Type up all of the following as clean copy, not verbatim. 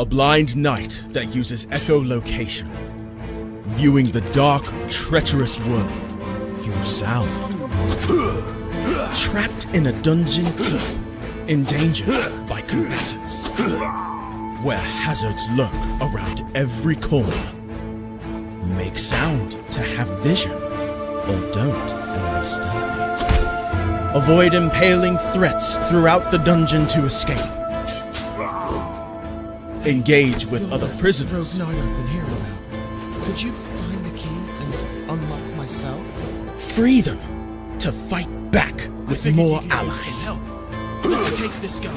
A blind knight that uses echolocation, viewing the dark, treacherous world through sound. Trapped in a dungeon keep, endangered by combatants, where hazards lurk around every corner. Make sound to have vision, or don't and be stealthy. Avoid impaling threats throughout the dungeon to escape. Engage with other prisoners. Rogue Knight I've been hearing about. Could you find the key and unlock my cell? Free them to fight back with more allies. Let's take this guy.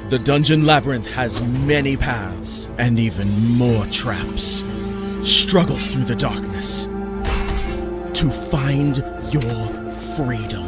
The Dungeon Labyrinth has many paths and even more traps. Struggle through the darkness to find your freedom.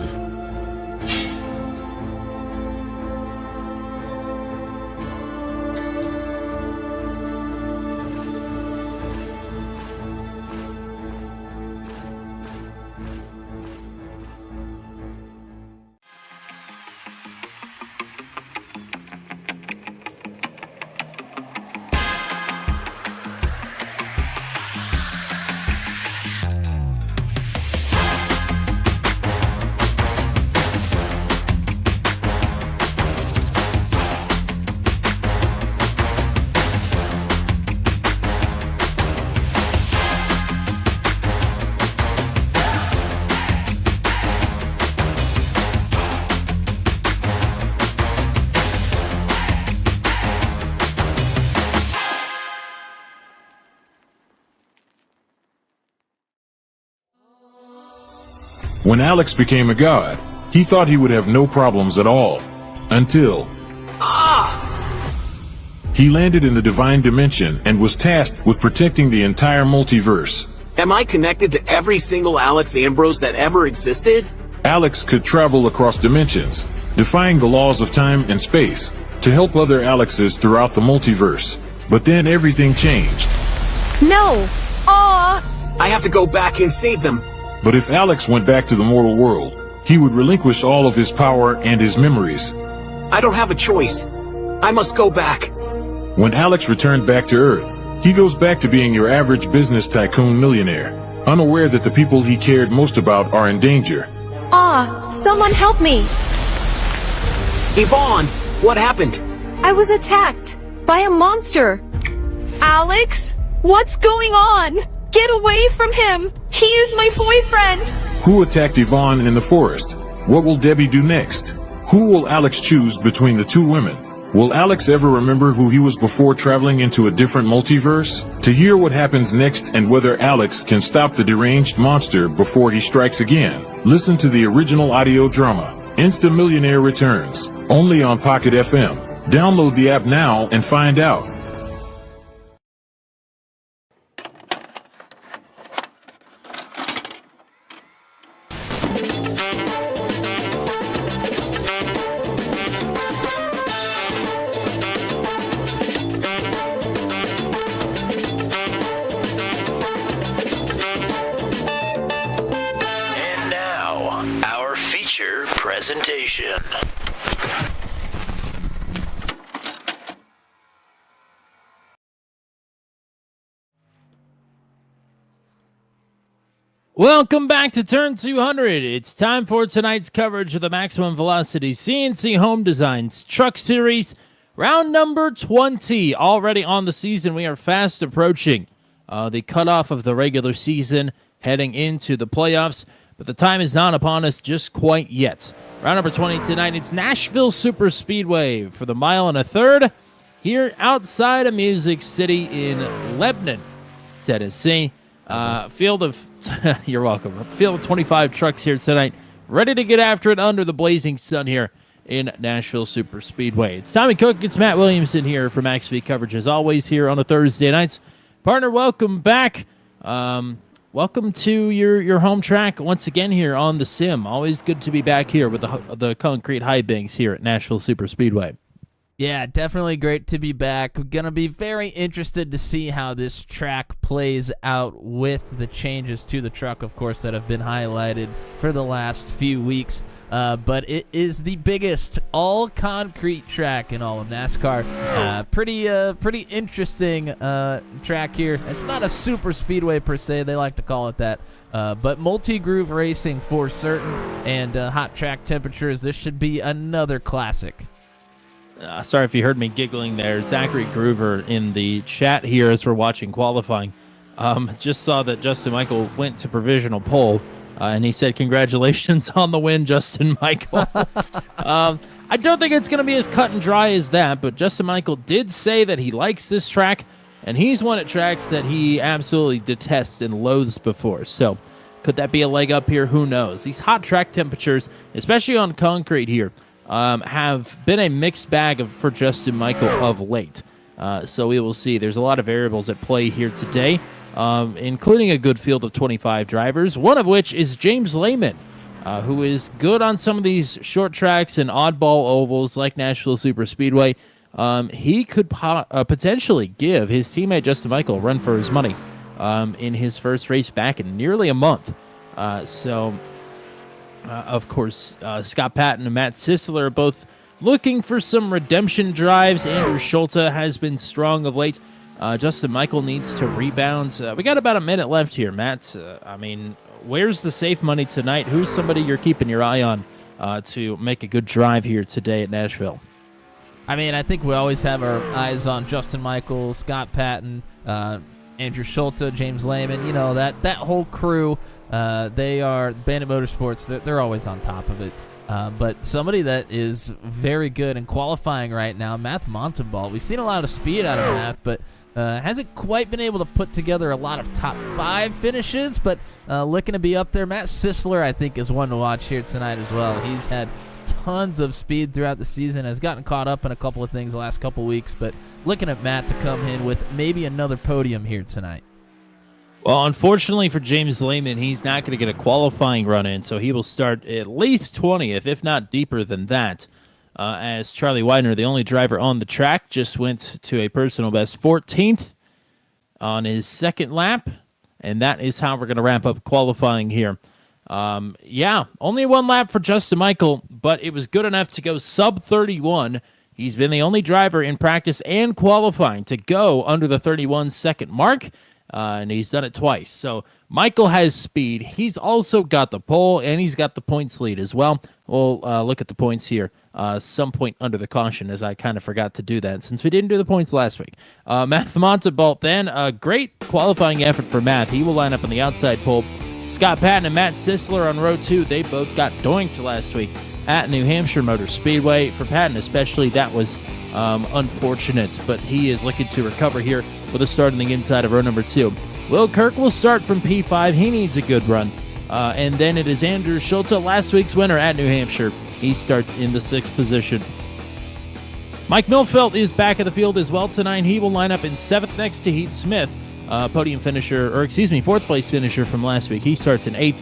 When Alex became a god, he thought he would have no problems at all. Until... He landed in the Divine Dimension and was tasked with protecting the entire multiverse. Am I connected to every single Alex Ambrose that ever existed? Alex could travel across dimensions, defying the laws of time and space, to help other Alexes throughout the multiverse. But then everything changed. No! I have to go back and save them. But if Alex went back to the mortal world, he would relinquish all of his power and his memories. I don't have a choice. I must go back. When Alex returned back to Earth, he goes back to being your average business tycoon millionaire, unaware that the people he cared most about are in danger. Someone help me! Yvonne, what happened? I was attacked by a monster. Alex? What's going on? Get away from him! He is my boyfriend! Who attacked Yvonne in the forest? What will Debbie do next? Who will Alex choose between the two women? Will Alex ever remember who he was before traveling into a different multiverse? To hear what happens next and whether Alex can stop the deranged monster before he strikes again, listen to the original audio drama, Insta Millionaire Returns, only on Pocket FM. Download the app now and find out. Presentation. Welcome back to Turn 200. It's time for tonight's coverage of the Maximum Velocity CNC Home Designs Truck Series, round number 20. Already on the season, we are fast approaching the cutoff of the regular season, heading into the playoffs. But the time is not upon us just quite yet. Round number 20 tonight, it's Nashville Super Speedway for the mile and a third here outside of Music City in Lebanon, Tennessee. Field of, you're welcome, a field of 25 trucks here tonight, ready to get after it under the blazing sun here in Nashville Super Speedway. It's Tommy Cook, it's Matt Williamson here for MaxV coverage as always here on a Thursday nights. Partner, welcome back. Welcome to your home track once again here on the Sim. Always good to be back here with the concrete high banks here at Nashville Super Speedway. Yeah, definitely great to be back. We're going to be very interested to see how this track plays out with the changes to the truck, of course, that have been highlighted for the last few weeks. But it is the biggest all-concrete track in all of NASCAR. Pretty interesting track here. It's not a super speedway per se. They like to call it that. But multi-groove racing for certain, and hot track temperatures. This should be another classic. Sorry if you heard me giggling there. Zachary Groover in the chat here as we're watching qualifying. Just saw that Justin Michael went to provisional pole, and he said, "Congratulations on the win, Justin Michael." I don't think it's going to be as cut and dry as that, but Justin Michael did say that he likes this track, and he's one at tracks that he absolutely detests and loathes before. So could that be a leg up here? Who knows? These hot track temperatures, especially on concrete here, have been a mixed bag for Justin Michael of late. So we will see. There's a lot of variables at play here today, including a good field of 25 drivers, one of which is James Lehman, who is good on some of these short tracks and oddball ovals like Nashville Superspeedway. He could potentially give his teammate Justin Michael a run for his money in his first race back in nearly a month. Of course, Scott Patton and Matt Sisler are both looking for some redemption drives. Andrew Schulte has been strong of late. Justin Michael needs to rebound. We got about a minute left here, Matt. Where's the safe money tonight? Who's somebody you're keeping your eye on to make a good drive here today at Nashville? I think we always have our eyes on Justin Michael, Scott Patton, Andrew Schulte, James Lehman. You know, that whole crew. They are Bandit Motorsports. They're always on top of it. But somebody that is very good in qualifying right now, Matt Montembault. We've seen a lot of speed out of Matt, but hasn't quite been able to put together a lot of top 5 finishes, but looking to be up there. Matt Sisler, I think, is one to watch here tonight as well. He's had tons of speed throughout the season, has gotten caught up in a couple of things the last couple weeks, but looking at Matt to come in with maybe another podium here tonight. Well, unfortunately for James Lehman, he's not going to get a qualifying run in, so he will start at least 20th, if not deeper than that, as Charlie Widener, the only driver on the track, just went to a personal best 14th on his second lap, and that is how we're going to wrap up qualifying here. Only one lap for Justin Michael, but it was good enough to go sub 31. He's been the only driver in practice and qualifying to go under the 31-second mark. And he's done it twice. So Michael has speed. He's also got the pole, and he's got the points lead as well. We'll look at the points here. Some point under the caution, as I kind of forgot to do that since we didn't do the points last week. Matt Montembault then. A great qualifying effort for Matt. He will line up on the outside pole. Scott Patton and Matt Sisler on row 2. They both got doinked last week at New Hampshire Motor Speedway. For Patton especially, that was unfortunate, but he is looking to recover here with a start on the inside of row number 2. Will Kirk will start from P5. He needs a good run. And then it is Andrew Schulte, last week's winner at New Hampshire. He starts in the 6th position. Mike Milfelt is back at the field as well tonight. He will line up in 7th next to Heath Smith, podium finisher, 4th place finisher from last week. He starts in 8th.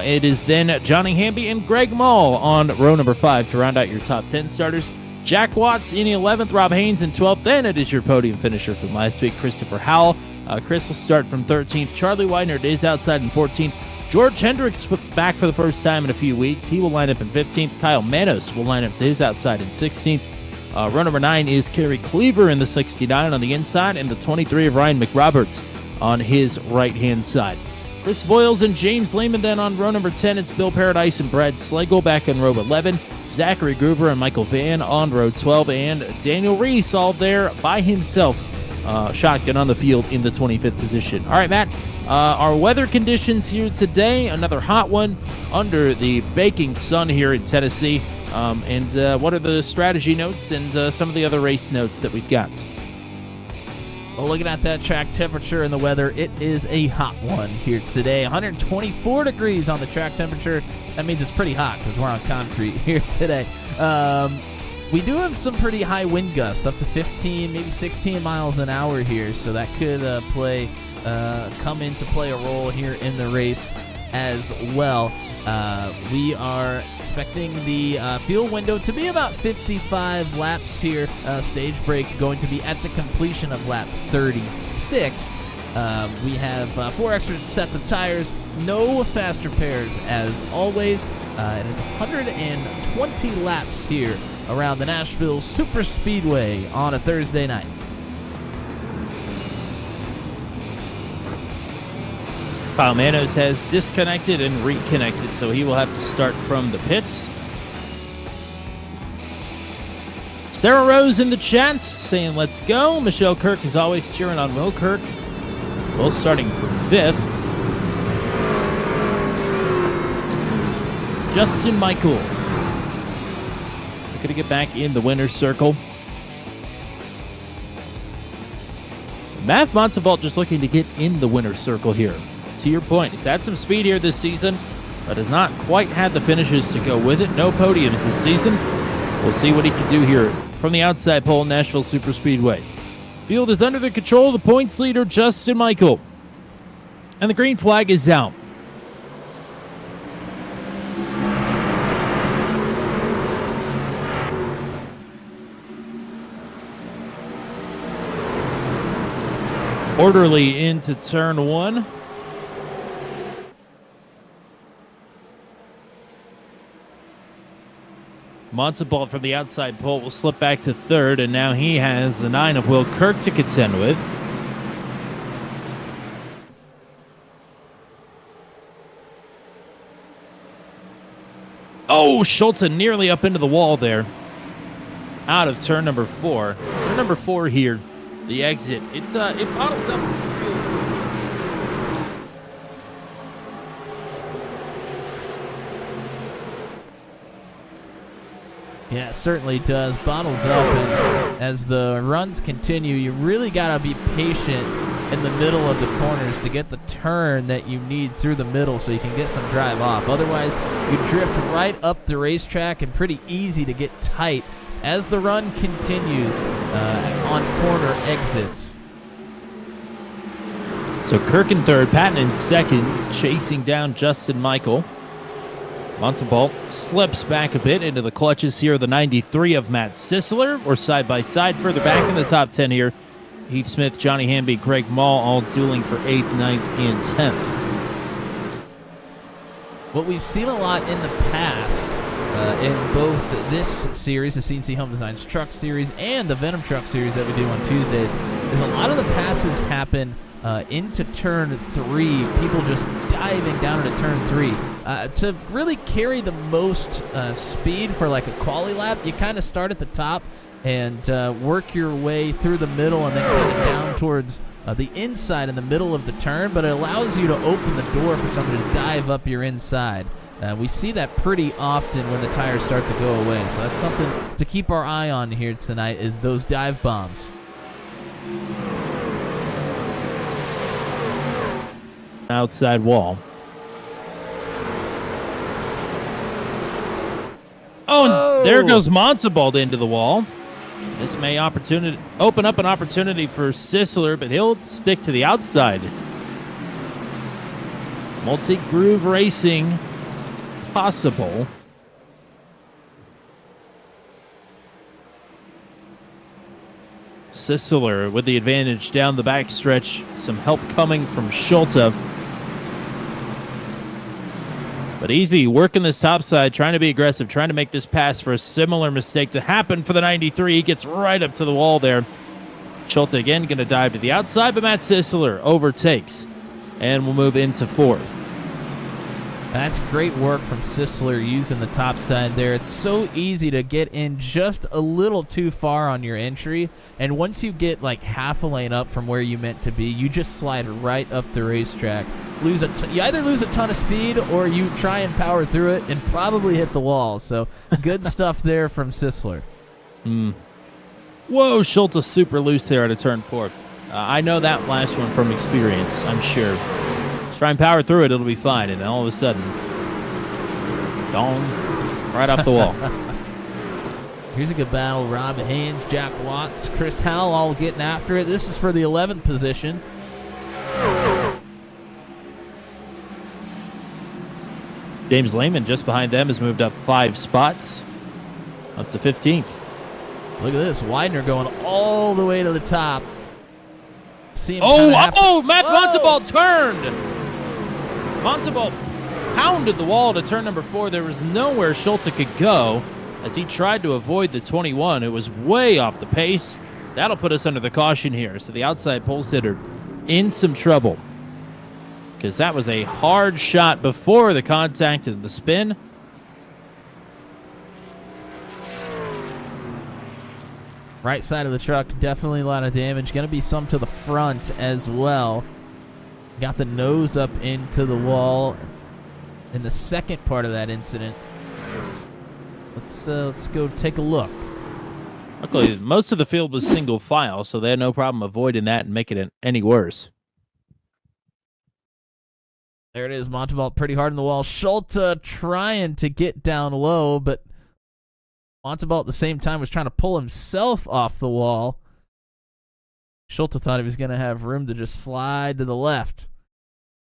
It is then Johnny Hamby and Greg Mall on row number 5 to round out your top 10 starters. Jack Watts in 11th, Rob Haynes in 12th. Then it is your podium finisher from last week, Christopher Howell. Chris will start from 13th. Charlie Widener is outside in 14th. George Hendricks back for the first time in a few weeks. He will line up in 15th. Kyle Manos will line up to his outside in 16th. Row number 9 is Kerry Cleaver in the 69 on the inside, and the 23 of Ryan McRoberts on his right-hand side. Chris Voiles and James Lehman then on row number 10. It's Bill Paradise and Brad Slagle back on row 11. Zachary Groover and Michael Vann on row 12. And Daniel Reese all there by himself, shotgun on the field in the 25th position. All right, Matt, our weather conditions here today, another hot one under the baking sun here in Tennessee. And what are the strategy notes and some of the other race notes that we've got? Well, looking at that track temperature and the weather, it is a hot one here today. 124 degrees on the track temperature. That means it's pretty hot because we're on concrete here today. We do have some pretty high wind gusts, up to 15, maybe 16 miles an hour here, so that could come into play a role here in the race as well. We are expecting the fuel window to be about 55 laps here. Stage break going to be at the completion of lap 36. We have 4 extra sets of tires, no faster pairs as always, and it's 120 laps here around the Nashville Super Speedway on a Thursday night. Kyle Manos has disconnected and reconnected, so he will have to start from the pits. Sarah Rose in the chat saying, let's go. Michelle Kirk is always cheering on Will Kirk. Both starting from 5th. Justin Michael looking to get back in the winner's circle. Mav Montevalt just looking to get in the winner's circle here. To your point, he's had some speed here this season, but has not quite had the finishes to go with it. No podiums this season. We'll see what he can do here from the outside pole, Nashville Super Speedway. Field is under the control of the points leader, Justin Michael. And the green flag is out. Orderly into turn 1. Montevalt from the outside pole will slip back to 3rd, and now he has the 9 of Will Kirk to contend with. Oh, Schultz nearly up into the wall there. Out of turn number 4. Turn number 4 here, the exit. It bottles up. Yeah, it certainly does. Bottles up, and as the runs continue, you really got to be patient in the middle of the corners to get the turn that you need through the middle so you can get some drive off. Otherwise, you drift right up the racetrack and pretty easy to get tight as the run continues on corner exits. So Kirk in 3rd, Patton in 2nd, chasing down Justin Michael. Montevalt slips back a bit into the clutches here of the 93 of Matt Sisler. We're side by side further back in the top 10 here. Heath Smith, Johnny Hamby, Greg Mall all dueling for 8th, 9th, and 10th. What we've seen a lot in the past in both this series, the CNC Home Designs Truck Series, and the Venom Truck Series that we do on Tuesdays, is a lot of the passes happen into turn 3, people just diving down into turn 3. To really carry the most speed for like a quali lap, you kind of start at the top and work your way through the middle and then kind of down towards the inside in the middle of the turn, but it allows you to open the door for somebody to dive up your inside. We see that pretty often when the tires start to go away, so that's something to keep our eye on here tonight is those dive bombs. Outside wall. Oh, and there goes Montevalt into the wall. This may open up an opportunity for Sisler, but he'll stick to the outside. Multi-groove racing possible. Sisler with the advantage down the backstretch. Some help coming from Schulte. But easy, working this top side, trying to be aggressive, trying to make this pass for a similar mistake to happen for the 93. He gets right up to the wall there. Schulte again going to dive to the outside, but Matt Sisler overtakes. And we'll move into 4th. That's great work from Sisler using the top side there. It's so easy to get in just a little too far on your entry, and once you get like half a lane up from where you meant to be, you just slide right up the racetrack. You either lose a ton of speed or you try and power through it and probably hit the wall. So good stuff there from Sisler. Whoa, Schulte super loose there at a turn 4. I know that last one from experience, I'm sure. Try and power through it, it'll be fine. And then all of a sudden, dong, right off the wall. Here's a good battle. Rob Haynes, Jack Watts, Chris Howell all getting after it. This is for the 11th position. James Lehman just behind them has moved up 5 spots, up to 15th. Look at this. Widener going all the way to the top. Matt Montalban turned. Montalban pounded the wall to turn number 4. There was nowhere Schulte could go as he tried to avoid the 21. It was way off the pace. That'll put us under the caution here. So the outside pole sitter in some trouble because that was a hard shot before the contact and the spin. Right side of the truck, definitely a lot of damage. Going to be some to the front as well. Got the nose up into the wall in the second part of that incident. Let's go take a look. Luckily, most of the field was single file, so they had no problem avoiding that and making it any worse. There it is, Montalban pretty hard on the wall. Schulte trying to get down low, but Montalban at the same time was trying to pull himself off the wall. Schulte thought he was going to have room to just slide to the left.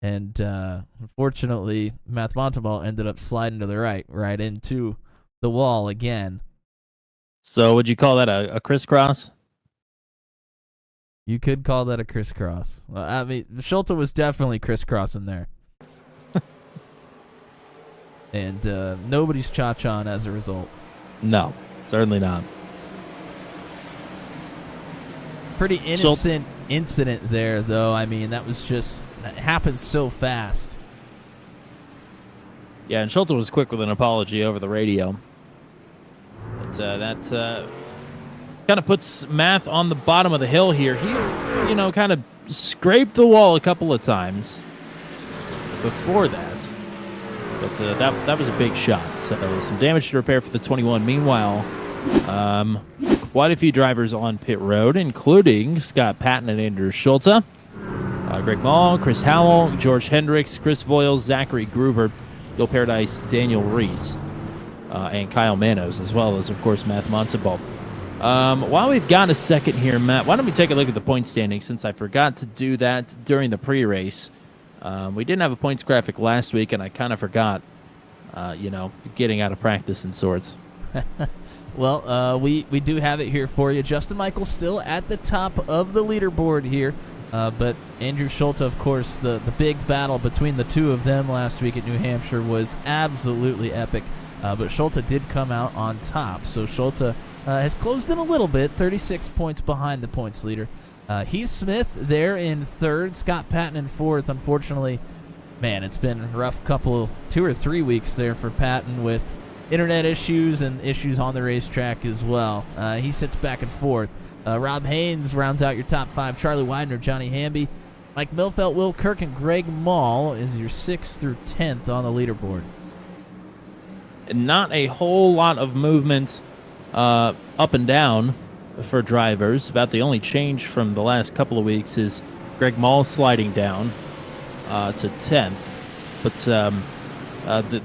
And unfortunately, Matt Montalban ended up sliding to the right into the wall again. So would you call that a crisscross? You could call that a crisscross. Well, I mean, Schulte was definitely crisscrossing there. And nobody's cha-chaing as a result. No, certainly not. Pretty innocent incident there, though. I mean, that happened so fast. Yeah, and Schulte was quick with an apology over the radio. But that kind of puts Math on the bottom of the hill here. He, kind of scraped the wall a couple of times before that. But that was a big shot. So some damage to repair for the 21. Meanwhile, quite a few drivers on pit road, including Scott Patton and Andrew Schulte, Greg Maul, Chris Howell, George Hendricks, Chris Voiles, Zachary Groover, Bill Paradise, Daniel Reese, and Kyle Manos, as well as, of course, Matt Montalban. While we've got a second here, Matt, why don't we take a look at the point standing, since I forgot to do that during the pre-race. We didn't have a points graphic last week, and I kind of forgot, getting out of practice in sorts. Well, we do have it here for you. Justin Michael still at the top of the leaderboard here, but Andrew Schulte, of course, the big battle between the two of them last week at New Hampshire was absolutely epic, but Schulte did come out on top. So Schulte has closed in a little bit, 36 points behind the points leader. Heath Smith there in third, Scott Patton in fourth. Unfortunately, man, it's been a rough 2 or 3 weeks there for Patton with internet issues and issues on the racetrack as well. He sits back in fourth. Rob Haynes rounds out your top 5. Charlie Widener, Johnny Hamby, Mike Milfelt, Will Kirk, and Greg Maul is your 6th through 10th on the leaderboard. And not a whole lot of movement up and down for drivers. About the only change from the last couple of weeks is Greg Maul sliding down to 10th. But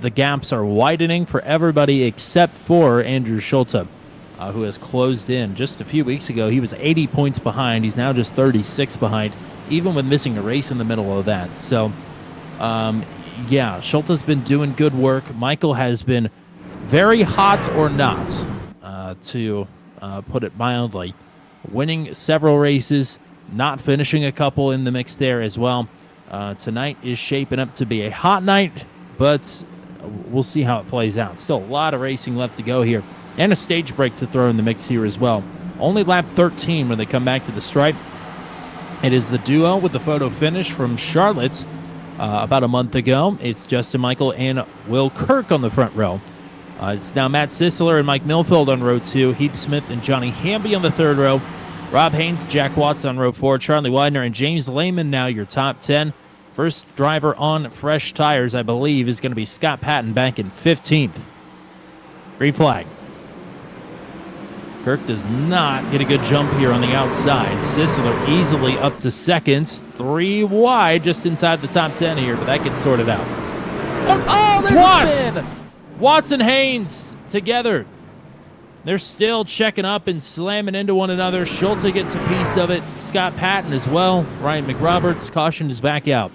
the gaps are widening for everybody except for Andrew Schulte, who has closed in. Just a few weeks ago, he was 80 points behind. He's now just 36 behind, even with missing a race in the middle of that. So, Schulte's been doing good work. Michael has been very hot or not, to put it mildly, winning several races, not finishing a couple in the mix there as well. Tonight is shaping up to be a hot night, but we'll see how it plays out. Still a lot of racing left to go here, and a stage break to throw in the mix here as well. Only lap 13 when they come back to the stripe. It is the duo with the photo finish from Charlotte about a month ago. It's Justin Michael and Will Kirk on the front row. It's now Matt Sisler and Mike Milfeld on row 2, Heath Smith and Johnny Hamby on the third row, Rob Haynes, Jack Watts on row 4, Charlie Widener and James Lehman now your top 10. First driver on fresh tires, I believe, is going to be Scott Patton back in 15th. Green flag. Kirk does not get a good jump here on the outside. Sisler easily up to second. 3 wide just inside the top 10 here, but that gets sorted out. Oh, there's Watts! A spin! Watts and Haynes together. They're still checking up and slamming into one another. Schulte gets a piece of it. Scott Patton as well. Ryan McRoberts, caution is back out.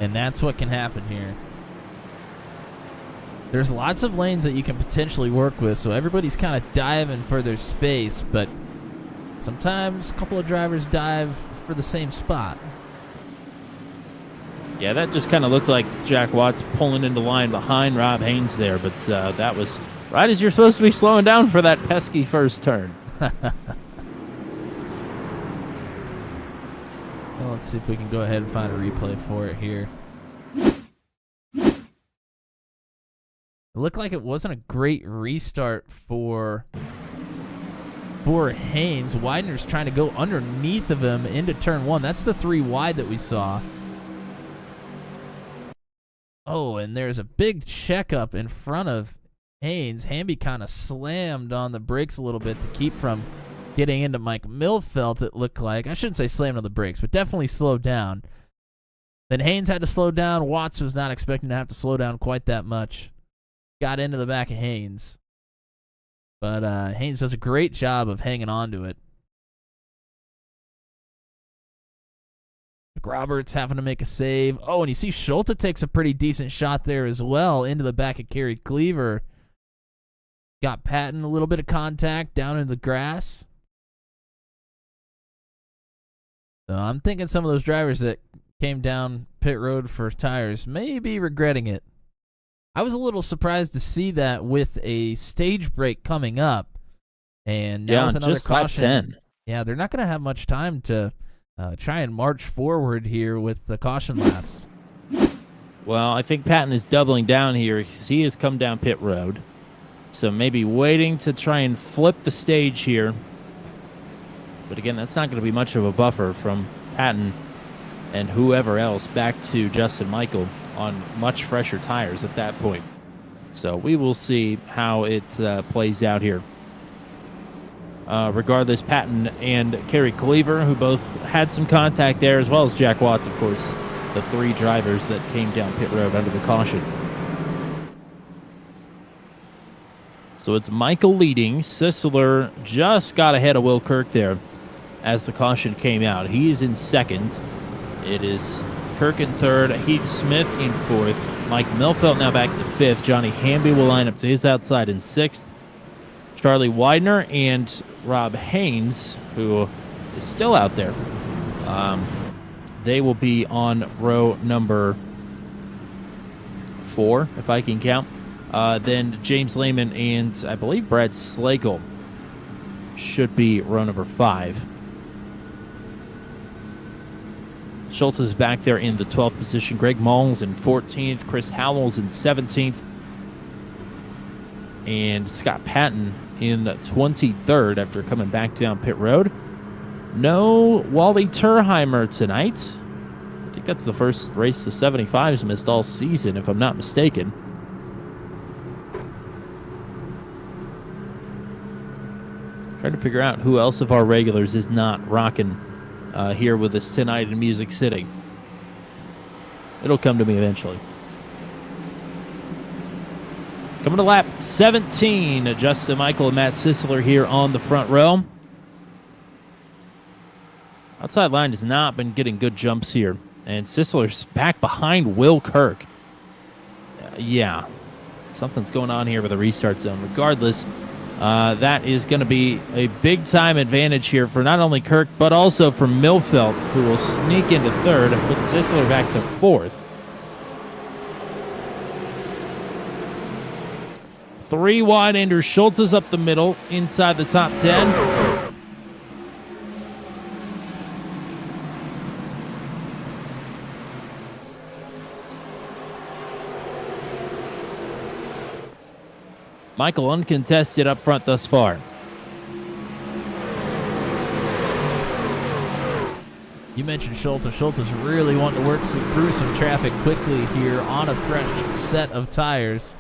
And that's what can happen here. There's lots of lanes that you can potentially work with, so everybody's kind of diving for their space, but sometimes a couple of drivers dive for the same spot. Yeah, that just kind of looked like Jack Watts pulling into line behind Rob Haynes there, but that was right as you're supposed to be slowing down for that pesky first turn. Well, let's see if we can go ahead and find a replay for it here. It looked like it wasn't a great restart for Haynes. Widener's trying to go underneath of him into turn 1. That's the 3 wide that we saw. Oh, and there's a big checkup in front of Haynes. Hamby kind of slammed on the brakes a little bit to keep from getting into Mike Milfelt, it looked like. I shouldn't say slammed on the brakes, but definitely slowed down. Then Haynes had to slow down. Watts was not expecting to have to slow down quite that much. Got into the back of Haynes. But Haynes does a great job of hanging on to it. Roberts having to make a save. Oh, and you see Schulte takes a pretty decent shot there as well into the back of Kerry Cleaver. Got Patton a little bit of contact down in the grass. So I'm thinking some of those drivers that came down pit road for tires may be regretting it. I was a little surprised to see that with a stage break coming up. And now with another just caution. 10. Yeah, they're not going to have much time to try and march forward here with the caution laps. Well, I think Patton is doubling down here. He has come down pit road. So maybe waiting to try and flip the stage here. But again, that's not going to be much of a buffer from Patton and whoever else back to Justin Michael on much fresher tires at that point. So we will see how it plays out here. Regardless, Patton and Kerry Cleaver, who both had some contact there, as well as Jack Watts, of course, the 3 drivers that came down pit road under the caution. So it's Michael leading. Sisler just got ahead of Will Kirk there as the caution came out. He's in second. It is Kirk in third, Heath Smith in fourth, Mike Milfelt now back to fifth. Johnny Hamby will line up to his outside in sixth. Charlie Widener and Rob Haynes, who is still out there, they will be on row number 4, if I can count. Then James Lehman and I believe Brad Slagle should be row number 5. Schultz is back there in the 12th position. Greg Mullins in 14th. Chris Howells in 17th. And Scott Patton in 23rd after coming back down pit road. No Wally Turheimer tonight. I think that's the first race the 75s missed all season, if I'm not mistaken. Trying to figure out who else of our regulars is not rocking here with us tonight in Music City. It'll come to me eventually. Coming to lap 17, Justin Michael and Matt Sisler here on the front row. Outside line has not been getting good jumps here. And Sisler's back behind Will Kirk. Yeah, something's going on here with the restart zone. Regardless, that is going to be a big-time advantage here for not only Kirk, but also for Milfelt, who will sneak into third and put Sisler back to fourth. 3 wide. Andrew Schultz is up the middle, inside the top 10. Michael uncontested up front thus far. You mentioned Schultz. Schultz is really wanting to work through some traffic quickly here on a fresh set of tires.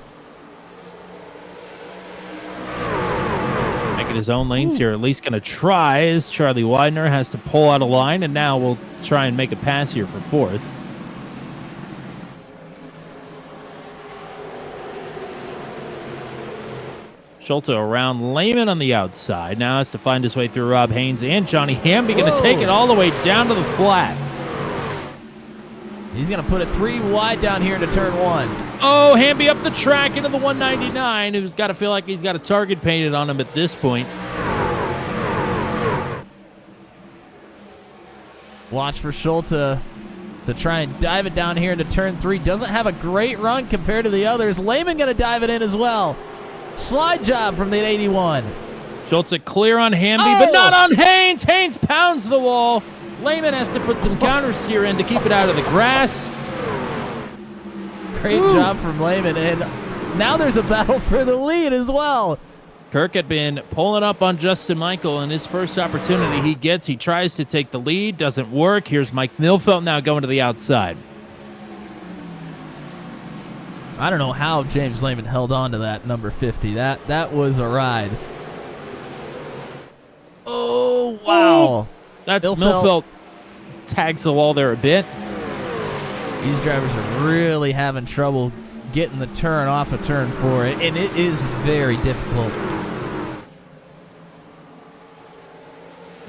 Making his own lanes here, at least going to try, as Charlie Widener has to pull out a line, and now we'll try and make a pass here for fourth. Schulte around Lehman on the outside. Now has to find his way through Rob Haynes and Johnny Hamby. Going to take it all the way down to the flat. He's going to put it 3 wide down here into turn 1. Oh, Hamby up the track into the 199, who's got to feel like he's got a target painted on him at this point. Watch for Schulte to try and dive it down here into turn 3. Doesn't have a great run compared to the others. Lehman going to dive it in as well. Slide job from the 81. Schultz clear on Hamby, but not on Haynes. Haynes pounds the wall. Lehman has to put some counter steer in to keep it out of the grass. Great job from Lehman, and now there's a battle for the lead as well. Kirk had been pulling up on Justin Michael, and his first opportunity he gets, he tries to take the lead, doesn't work. Here's Mike Milfelt now going to the outside. I don't know how James Lehman held on to that number 50. That was a ride. Oh, wow. That's Milfelt tags the wall there a bit. These drivers are really having trouble getting the turn off of turn 4, and it is very difficult.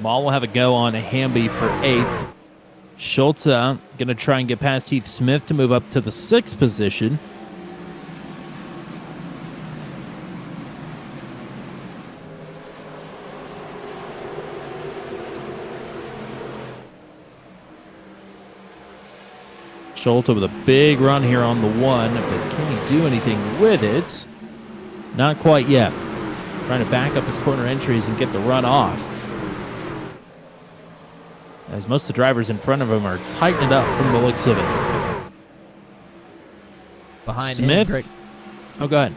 Maul will have a go on Hamby for 8th. Schultz going to try and get past Heath Smith to move up to the 6th position. Schultz with a big run here on the 1, but can he do anything with it? Not quite yet. Trying to back up his corner entries and get the run off. As most of the drivers in front of him are tightening it up from the looks of it. Behind Smith. him, Oh, go ahead.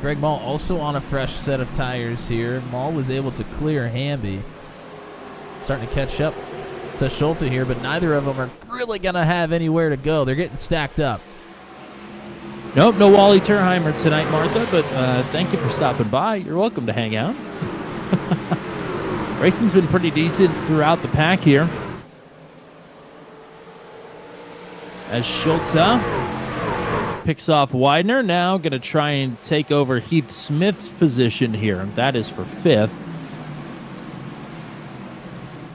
Greg Mall also on a fresh set of tires here. Mall was able to clear Hamby. Starting to catch up to Schulte here, but neither of them are really going to have anywhere to go. They're getting stacked up. Nope, no Wally Terheimer tonight, Martha, but thank you for stopping by. You're welcome to hang out. Racing's been pretty decent throughout the pack here. As Schultz picks off Widener, now going to try and take over Heath Smith's position here. That is for 5th.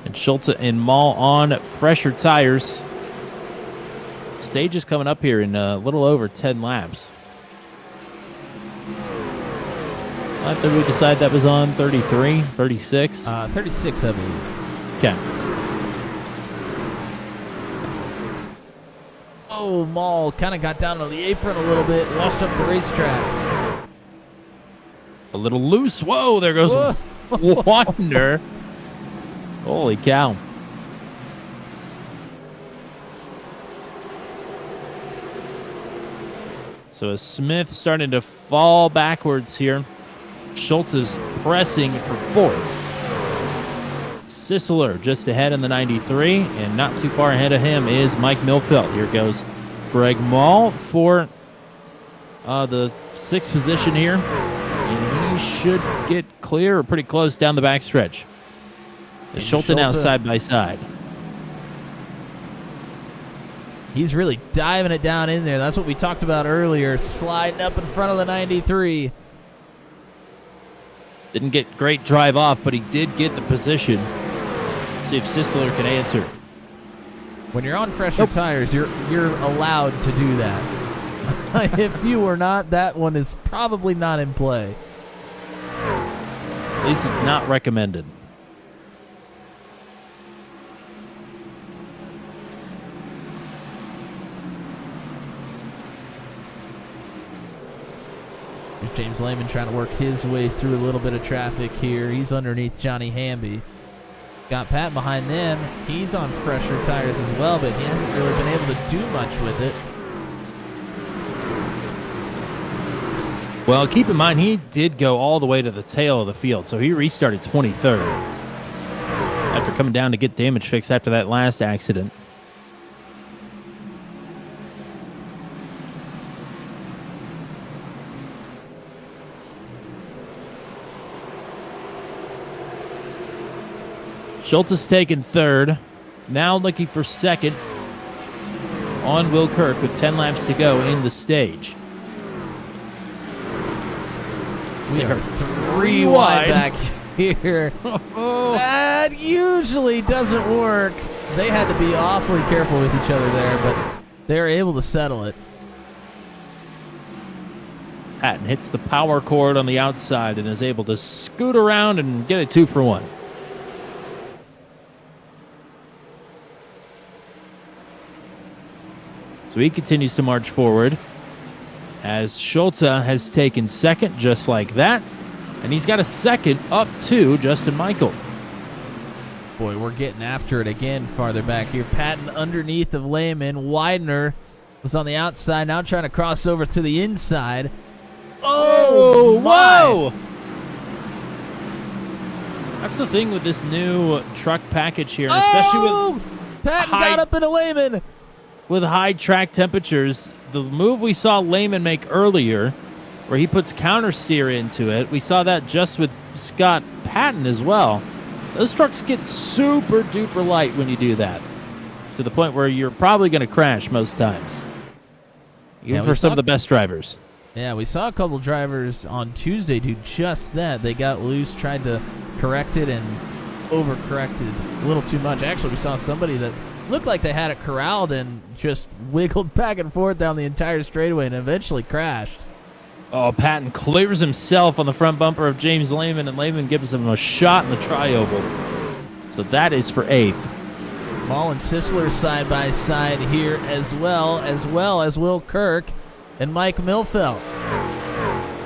And Schultz and Mall on fresher tires. Stage is coming up here in a little over 10 laps. After we decide that was on 33, 36? 36, I believe. Okay. Oh, Mall kind of got down on the apron a little bit, washed up the racetrack. A little loose. Whoa, there goes Wander. Holy cow. So as Smith starting to fall backwards here, Schultz is pressing for 4th. Sisler just ahead in the 93, and not too far ahead of him is Mike Milfelt. Here goes Greg Mall for the 6th position here, and he should get clear or pretty close down the backstretch. Schultz now side by side. He's really diving it down in there. That's what we talked about earlier, sliding up in front of the 93. Didn't get great drive off, but he did get the position. See if Sisler can answer. When you're on fresher tires, you're allowed to do that. If you were not, that one is probably not in play. At least it's not recommended. Here's James Lehman trying to work his way through a little bit of traffic here. He's underneath Johnny Hamby. Got Pat behind them. He's on fresher tires as well, but he hasn't really been able to do much with it. Well, keep in mind, he did go all the way to the tail of the field, so he restarted 23rd after coming down to get damage fixed after that last accident. Schultz is taking 3rd. Now looking for 2nd on Will Kirk with 10 laps to go in the stage. We are 3 wide back here. That usually doesn't work. They had to be awfully careful with each other there, but they're able to settle it. Patton hits the power cord on the outside and is able to scoot around and get a 2 for 1. So he continues to march forward as Schulte has taken second just like that. And he's got a second up to Justin Michael. Boy, we're getting after it again farther back here. Patton underneath of Lehman. Widener was on the outside, now trying to cross over to the inside. Oh, whoa! That's the thing with this new truck package here, and especially with Patton got up into Lehman. With high track temperatures, the move we saw Lehman make earlier, where he puts counter steer into it, we saw that just with Scott Patton as well. Those trucks get super duper light when you do that, to the point where you're probably going to crash most times, even for some of the best drivers. Yeah, we saw a couple drivers on Tuesday do just that. They got loose, tried to correct it, and overcorrected a little too much. Actually, we saw somebody that looked like they had it corralled and just wiggled back and forth down the entire straightaway and eventually crashed. Oh, Patton clears himself on the front bumper of James Lehman, and Lehman gives him a shot in the tri-oval. So that is for 8th. Maul and Sisler side by side here as well as Will Kirk and Mike Milfelt.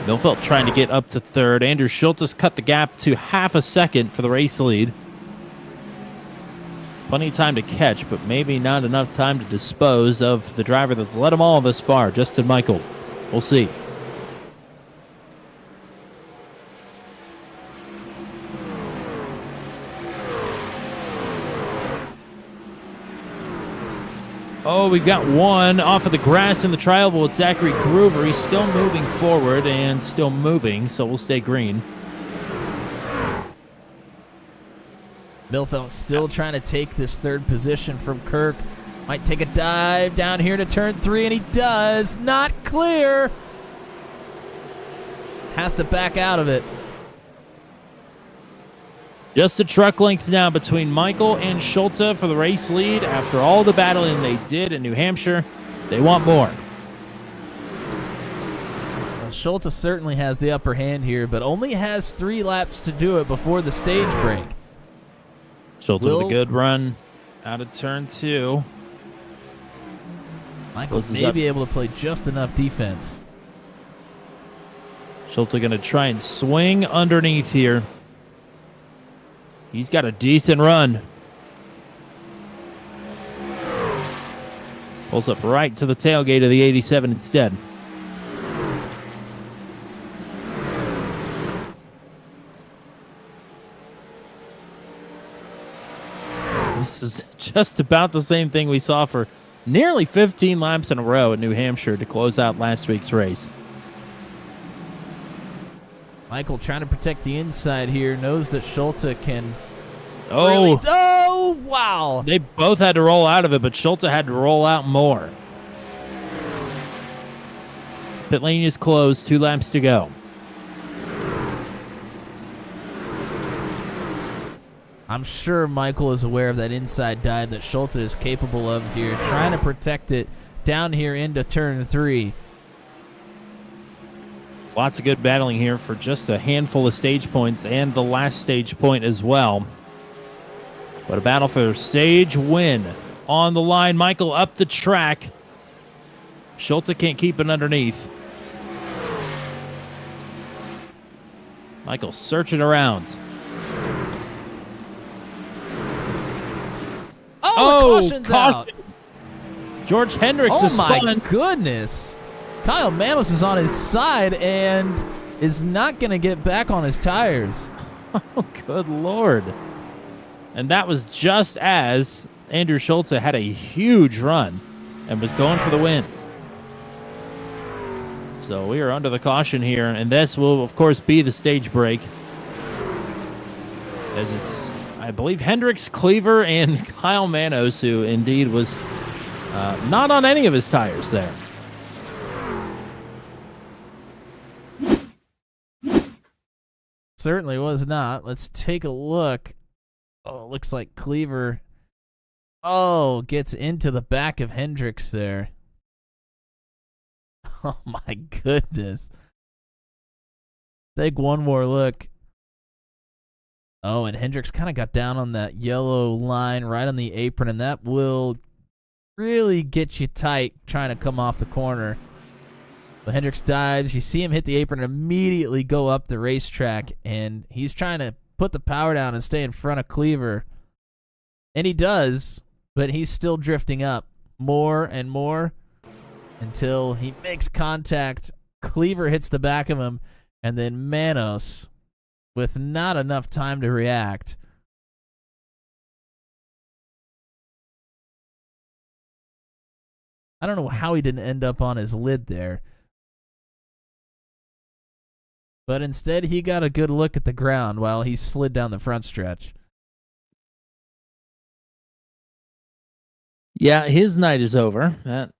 Milfelt trying to get up to 3rd. Andrew Schultes cut the gap to half a second for the race lead. Plenty of time to catch, but maybe not enough time to dispose of the driver that's led them all this far, Justin Michael. We'll see. Oh, we've got one off of the grass in the tri-oval with Zachary Groover. He's still moving forward and still moving, so we'll stay green. Milfelt still trying to take this 3rd position from Kirk. Might take a dive down here to turn 3, and he does. Not clear. Has to back out of it. Just a truck length now between Michael and Schulte for the race lead. After all the battling they did in New Hampshire, they want more. Well, Schulte certainly has the upper hand here, but only has 3 laps to do it before the stage break. Schulte with a good run out of turn 2. Michael may be able to play just enough defense. Schulte going to try and swing underneath here. He's got a decent run. Pulls up right to the tailgate of the 87 instead. This is just about the same thing we saw for nearly 15 laps in a row in New Hampshire to close out last week's race. Michael trying to protect the inside here, knows that Schulte can... Oh, wow. They both had to roll out of it, but Schulte had to roll out more. Pit lane is closed, 2 laps to go. I'm sure Michael is aware of that inside dive that Schulte is capable of here, trying to protect it down here into turn 3. Lots of good battling here for just a handful of stage points and the last stage point as well. But a battle for stage win on the line. Michael up the track. Schulte can't keep it underneath. Michael searching around. Caution's out. George Hendricks is spun. Oh, my goodness. Kyle Manos is on his side and is not going to get back on his tires. Oh, good Lord. And that was just as Andrew Schulte had a huge run and was going for the win. So we are under the caution here, and this will, of course, be the stage break. As it's, I believe, Hendricks, Cleaver, and Kyle Manos, who indeed was not on any of his tires there. Certainly was not. Let's take a look. Oh, it looks like Cleaver, gets into the back of Hendricks there. Oh, my goodness. Take one more look. Oh, and Hendricks kind of got down on that yellow line right on the apron, and that will really get you tight trying to come off the corner. But Hendricks dives. You see him hit the apron and immediately go up the racetrack, and he's trying to put the power down and stay in front of Cleaver. And he does, but he's still drifting up more and more until he makes contact. Cleaver hits the back of him, and then Manos, with not enough time to react, I don't know how he didn't end up on his lid there. But instead, he got a good look at the ground while he slid down the front stretch. Yeah, his night is over. That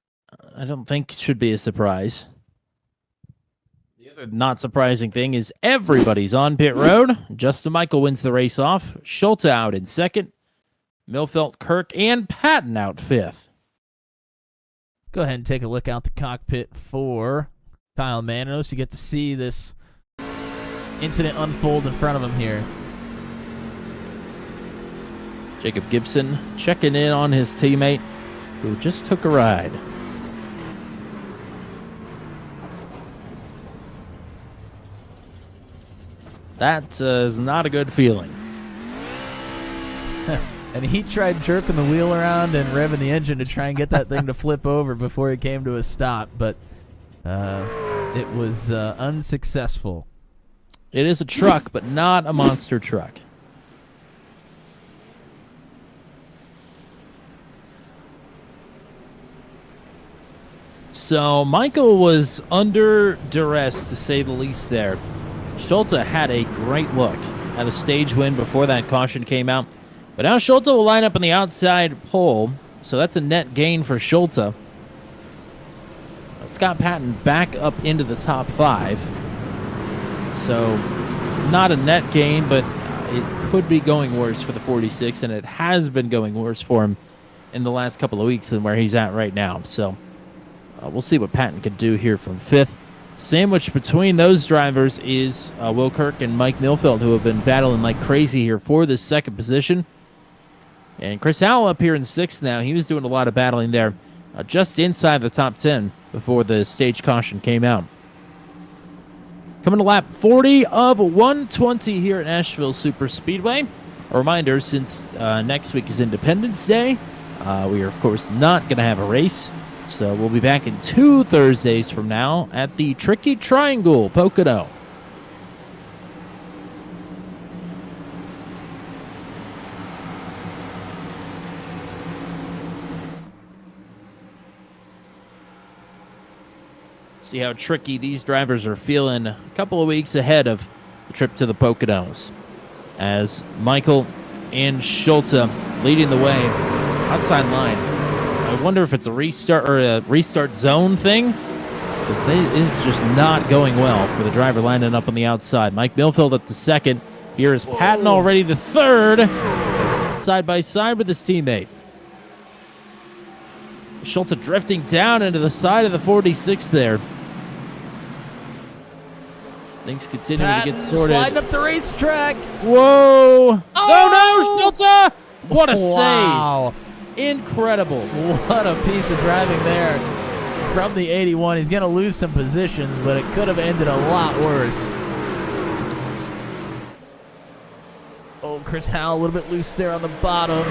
I don't think should be a surprise. The other not surprising thing is everybody's on pit road. Justin Michael wins the race off. Schulte out in second. Milfelt, Kirk, and Patton out fifth. Go ahead and take a look out the cockpit for Kyle Manos. You get to see this incident unfold in front of him here. Jacob Gibson checking in on his teammate who just took a ride. That is not a good feeling. And he tried jerking the wheel around and revving the engine to try and get that thing to flip over before he came to a stop, but it was unsuccessful. It is a truck, but not a monster truck. So Michael was under duress, to say the least there. Schulte had a great look at a stage win before that caution came out. But now Schulte will line up on the outside pole, so that's a net gain for Schulte. Scott Patton back up into the top 5. So not a net gain, but it could be going worse for the 46, and it has been going worse for him in the last couple of weeks than where he's at right now. So we'll see what Patton can do here from 5th. Sandwiched between those drivers is Will Kirk and Mike Milfeld, who have been battling like crazy here for this second position. And Chris Howell up here in 6th now. He was doing a lot of battling there just inside the top 10 before the stage caution came out. Coming to lap 40 of 120 here at Nashville Super Speedway. A reminder, since next week is Independence Day, we are, of course, not going to have a race. So we'll be back in 2 Thursdays from now at the Tricky Triangle, Pocono. See how tricky these drivers are feeling a couple of weeks ahead of the trip to the Poconos. As Michael and Schulte leading the way outside line. I wonder if it's a restart or a restart zone thing, because it is just not going well for the driver lining up on the outside. Mike Milfeld up to 2nd. Here is Patton already to 3rd, side by side with his teammate. Schulte drifting down into the side of the 46 there. Things continue to get sorted. Sliding up the racetrack. Whoa! Oh no, Schulte! What a Wow. save! Incredible. What a piece of driving there from the 81. He's going to lose some positions, but it could have ended a lot worse. Oh, Chris Howell a little bit loose there on the bottom.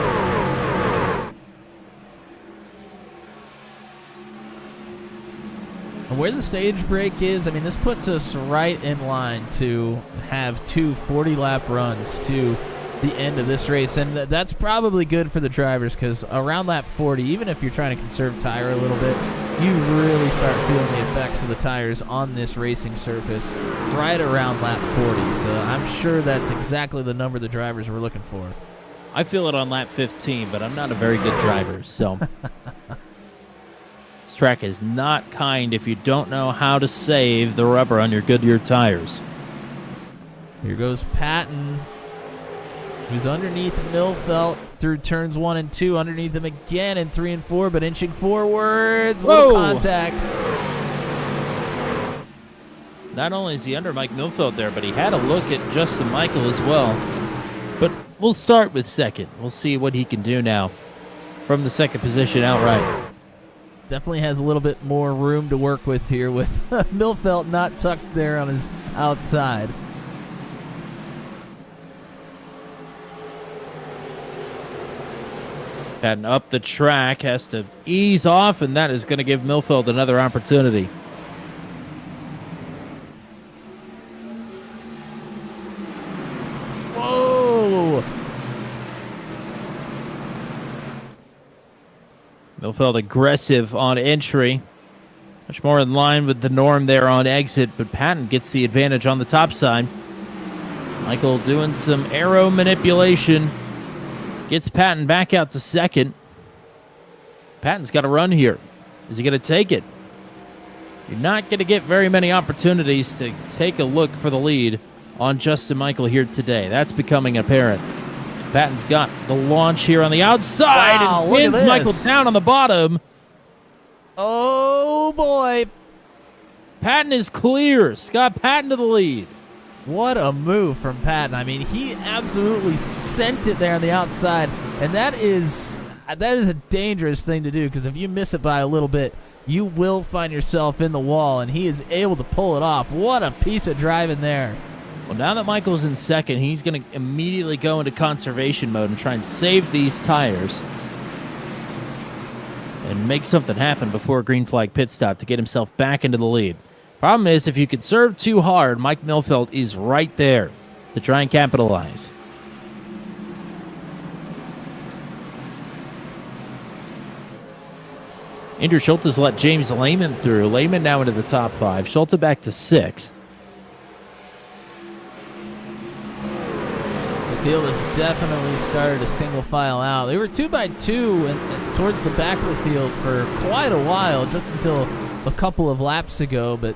And where the stage break is, I mean, this puts us right in line to have 2 40-lap runs to the end of this race, and that's probably good for the drivers, because around lap 40, even if you're trying to conserve tire a little bit, you really start feeling the effects of the tires on this racing surface right around lap 40. So I'm sure that's exactly the number the drivers were looking for. I feel it on lap 15, but I'm not a very good driver, so this track is not kind if you don't know how to save the rubber on your Goodyear tires. Here goes Patton, who's underneath Milfelt through turns 1 and 2, underneath him again in 3 and 4, but inching forwards. Little contact. Not only is he under Mike Milfeld there, but he had a look at Justin Michael as well. But we'll start with second. We'll see what he can do now from the second position outright. Definitely has a little bit more room to work with here with Milfeld not tucked there on his outside. And up the track, has to ease off, and that is going to give Milfeld another opportunity. Whoa! Milfeld aggressive on entry. Much more in line with the norm there on exit, but Patton gets the advantage on the top side. Michael doing some aero manipulation. Gets Patton back out to second. Patton's got to run here. Is he going to take it? You're not going to get very many opportunities to take a look for the lead on Justin Michael here today. That's becoming apparent. Patton's got the launch here on the outside and wins Michael down on the bottom. Oh, boy. Patton is clear. Scott Patton to the lead. What a move from Patton. I mean, he absolutely sent it there on the outside, and that is a dangerous thing to do, because if you miss it by a little bit, you will find yourself in the wall, and he is able to pull it off. What a piece of driving there. Well, now that Michael's in second, he's going to immediately go into conservation mode and try and save these tires and make something happen before a green flag pit stop to get himself back into the lead. Problem is, if you conserve too hard, Mike Milfeld is right there to try and capitalize. Andrew Schulte's let James Lehman through. Lehman now into the top 5. Schulte back to 6th. The field has definitely started to single file out. They were 2x2 and towards the back of the field for quite a while, just until a couple of laps ago, but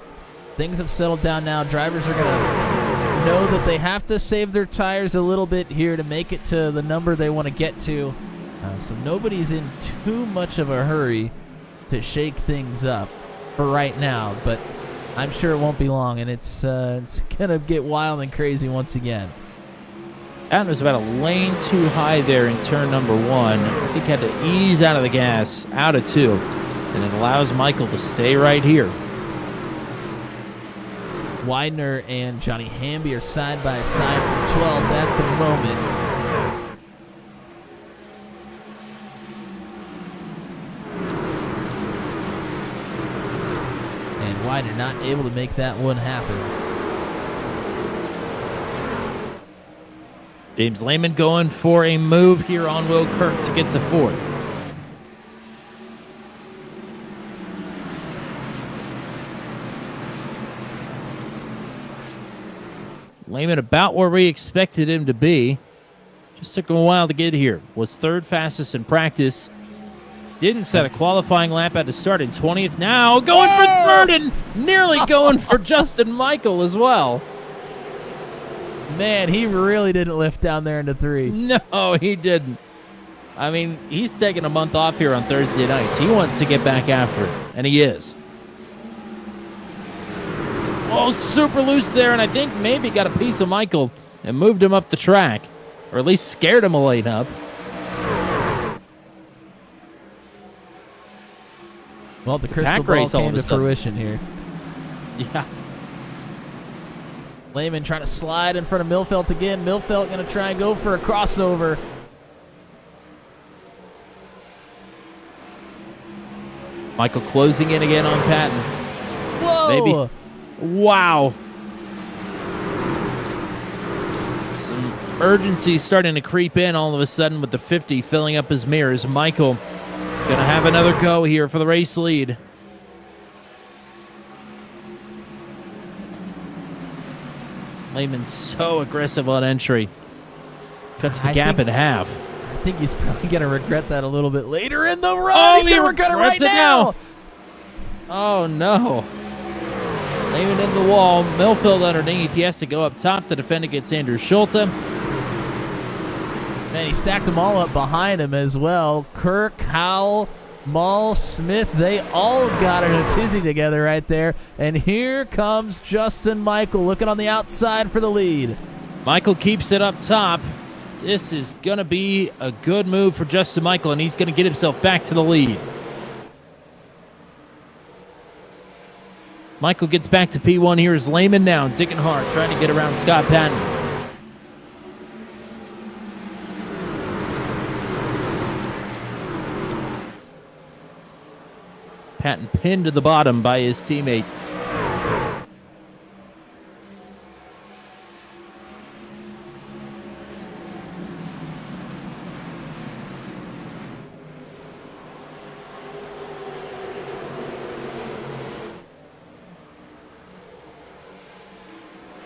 things have settled down now. Drivers are going to know that they have to save their tires a little bit here to make it to the number they want to get to. So nobody's in too much of a hurry to shake things up for right now, but I'm sure it won't be long, and it's going to get wild and crazy once again. Patton was about a lane too high there in turn number 1. I think had to ease out of the gas, out of 2, and it allows Michael to stay right here. Widener and Johnny Hamby are side by side for 12th at the moment. And Widener not able to make that one happen. James Lehman going for a move here on Will Kirk to get to 4th. Lehman about where we expected him to be. Just took him a while to get here. Was 3rd fastest in practice. Didn't set a qualifying lap at the start in 20th. Now going for 3rd and nearly going for Justin Michael as well. Man, he really didn't lift down there into 3. No, he didn't. I mean, he's taking a month off here on Thursday nights. He wants to get back after it, and he is. Oh, super loose there, and I think maybe got a piece of Michael and moved him up the track, or at least scared him a lane up. Well, the crystal ball came to fruition here. Yeah. Lehman trying to slide in front of Milfeld again. Milfeld going to try and go for a crossover. Michael closing in again on Patton. Whoa! Maybe. Wow. Some urgency starting to creep in all of a sudden with the 50 filling up his mirrors. Michael going to have another go here for the race lead. Lehman's so aggressive on entry. Cuts the gap in half. I think he's probably going to regret that a little bit later in the run. Oh, he's going to regret it right now. Oh, no. Lehman in the wall. Milfeld underneath. He has to go up top to defend against Andrew Schulte. Man, he stacked them all up behind him as well. Kirk, Howell, Maul, Smith, they all got in a tizzy together right there. And here comes Justin Michael looking on the outside for the lead. Michael keeps it up top. This is going to be a good move for Justin Michael, and he's going to get himself back to the lead. Michael gets back to P1. Here's Lehman now, digging hard, trying to get around Scott Patton. Patton pinned to the bottom by his teammate.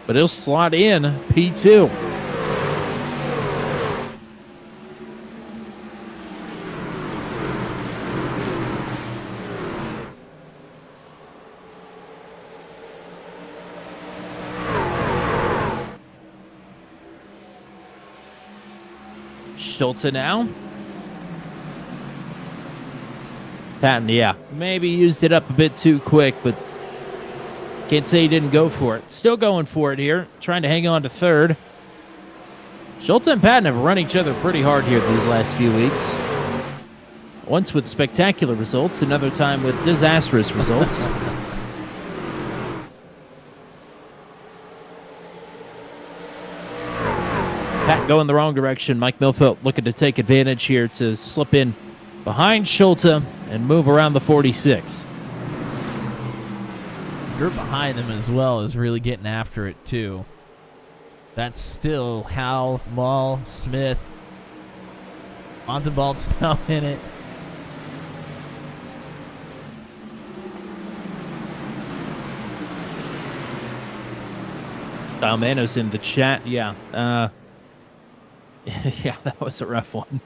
But he'll slot in P2. Schulte now. Patton, yeah, maybe used it up a bit too quick, but can't say he didn't go for it. Still going for it here, trying to hang on to third. Schulte and Patton have run each other pretty hard here these last few weeks. Once with spectacular results, another time with disastrous results. Patton going the wrong direction. Mike Milfelt looking to take advantage here to slip in behind Schulte and move around the 46. Group behind them as well is really getting after it too. That's still Hal, Maul, Smith. Montebalt's now in it. Dalmano's in the chat. Yeah. Yeah, that was a rough one.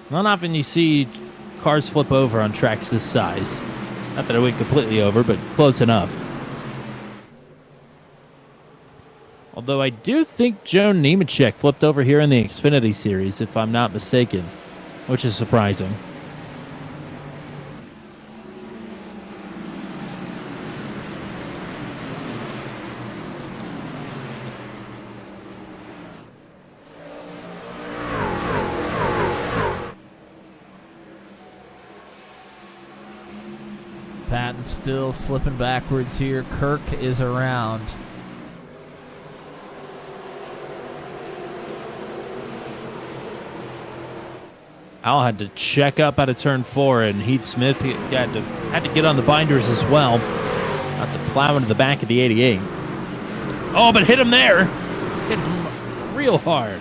Not often you see cars flip over on tracks this size. Not that it went completely over, but close enough. Although I do think Joe Nemechek flipped over here in the Xfinity Series, if I'm not mistaken, which is surprising. Patton still slipping backwards here. Kirk is around. Al had to check up out of turn 4, and Heath Smith had to get on the binders as well. Not to plow into the back of the 88. Oh, but hit him there. Hit him real hard.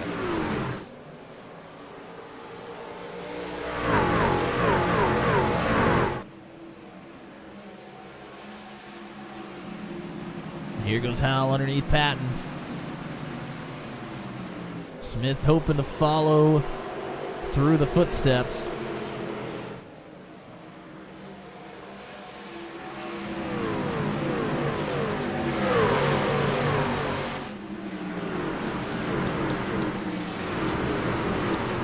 Here goes Hal underneath Patton. Smith hoping to follow through the footsteps.